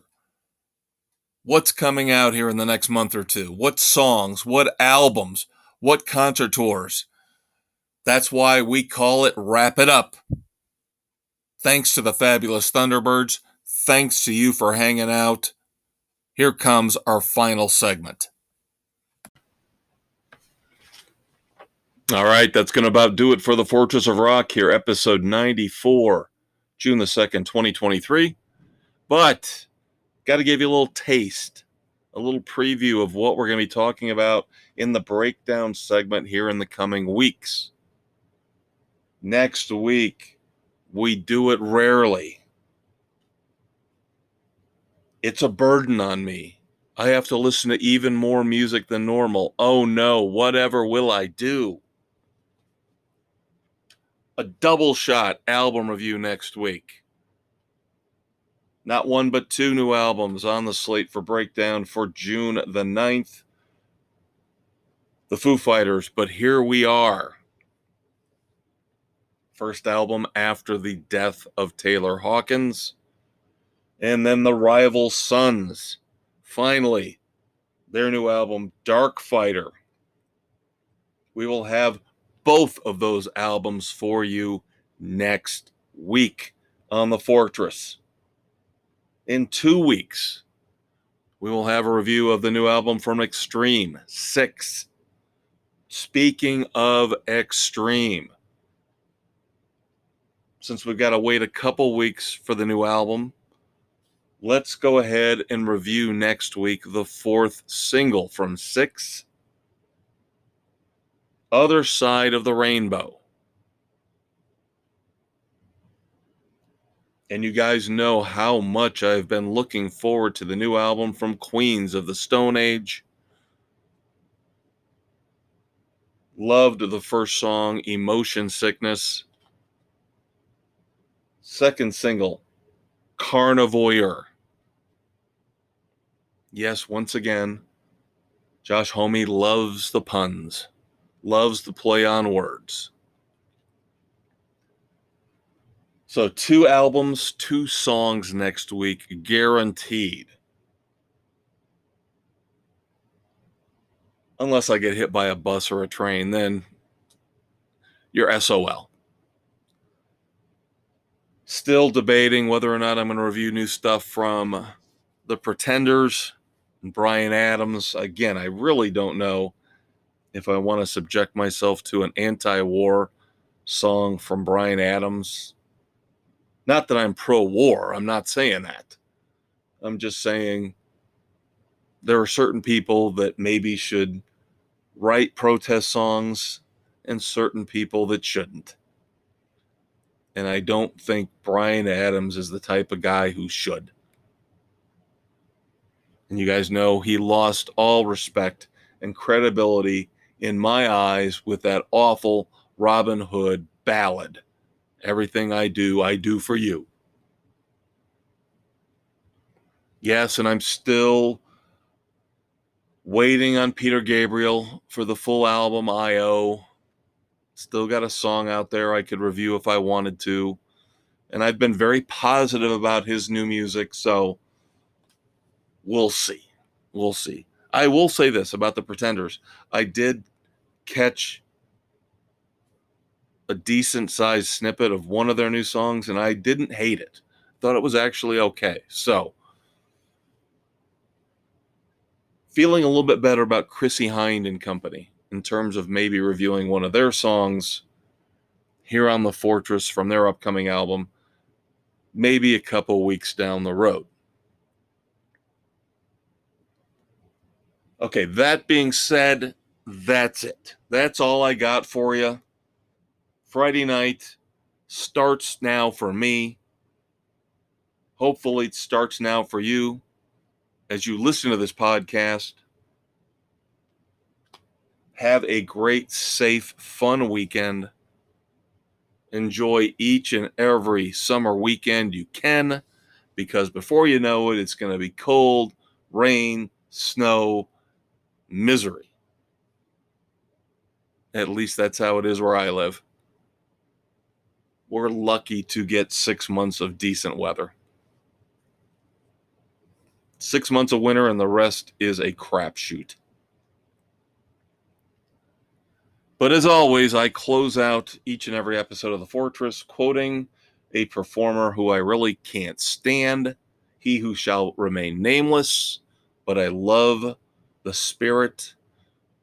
What's coming out here in the next month or two? What songs? What albums? What concert tours? That's why we call it Wrap It Up. Thanks to the fabulous Thunderbirds. Thanks to you for hanging out. Here comes our final segment. All right, that's going to about do it for the Fortress of Rock here, episode 94, June the 2nd, 2023. But got to give you a little taste, a little preview of what we're going to be talking about in the breakdown segment here in the coming weeks. Next week, we do it rarely. It's a burden on me. I have to listen to even more music than normal. Oh no, whatever will I do? A double shot album review next week. Not one but two new albums on the slate for breakdown for June the 9th. The Foo Fighters, but here we are. First album after the death of Taylor Hawkins. And then the Rival Sons. Finally, their new album, Dark Fighter. We will have both of those albums for you next week on the Fortress. In 2 weeks, we will have a review of the new album from Extreme 6. Speaking of Extreme, since we've got to wait a couple weeks for the new album, let's go ahead and review next week the 4th single from 6, Other Side of the Rainbow. And you guys know how much I've been looking forward to the new album from Queens of the Stone Age. Loved the first song, Emotion Sickness. Second single, Carnivore. Yes, once again, Josh Homme loves the puns, loves the play on words. So 2 albums, 2 songs next week, guaranteed. Unless I get hit by a bus or a train, then you're SOL. Still debating whether or not I'm going to review new stuff from The Pretenders and Bryan Adams. Again, I really don't know if I want to subject myself to an anti-war song from Bryan Adams. Not that I'm pro-war. I'm not saying that. I'm just saying there are certain people that maybe should write protest songs and certain people that shouldn't. And I don't think Bryan Adams is the type of guy who should. And you guys know he lost all respect and credibility in my eyes with that awful Robin Hood ballad. Everything I do for you. Yes, and I'm still Waiting on Peter Gabriel for the full album, I.O. Still got a song out there I could review if I wanted to. And I've been very positive about his new music, so we'll see. We'll see. I will say this about the Pretenders. I did catch a decent sized snippet of one of their new songs, and I didn't hate it. Thought it was actually okay. So, feeling a little bit better about Chrissie Hynde and company in terms of maybe reviewing one of their songs here on the Fortress from their upcoming album, maybe a couple weeks down the road. Okay, that being said, that's it. That's all I got for you. Friday night starts now for me. Hopefully, it starts now for you as you listen to this podcast. Have a great, safe, fun weekend. Enjoy each and every summer weekend you can, because before you know it, it's going to be cold, rain, snow, misery. At least that's how it is where I live. We're lucky to get 6 months of decent weather. 6 months of winter and the rest is a crapshoot. But as always, I close out each and every episode of The Fortress quoting a performer who I really can't stand, he who shall remain nameless, but I love the spirit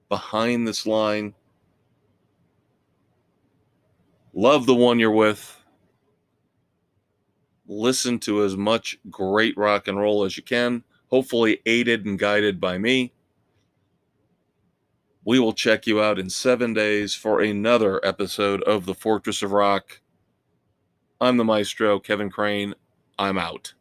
behind this line. Love the one you're with. Listen to as much great rock and roll as you can, hopefully aided and guided by me. We will check you out in 7 days for another episode of The Fortress of Rock. I'm the Maestro, Kevin Crane. I'm out.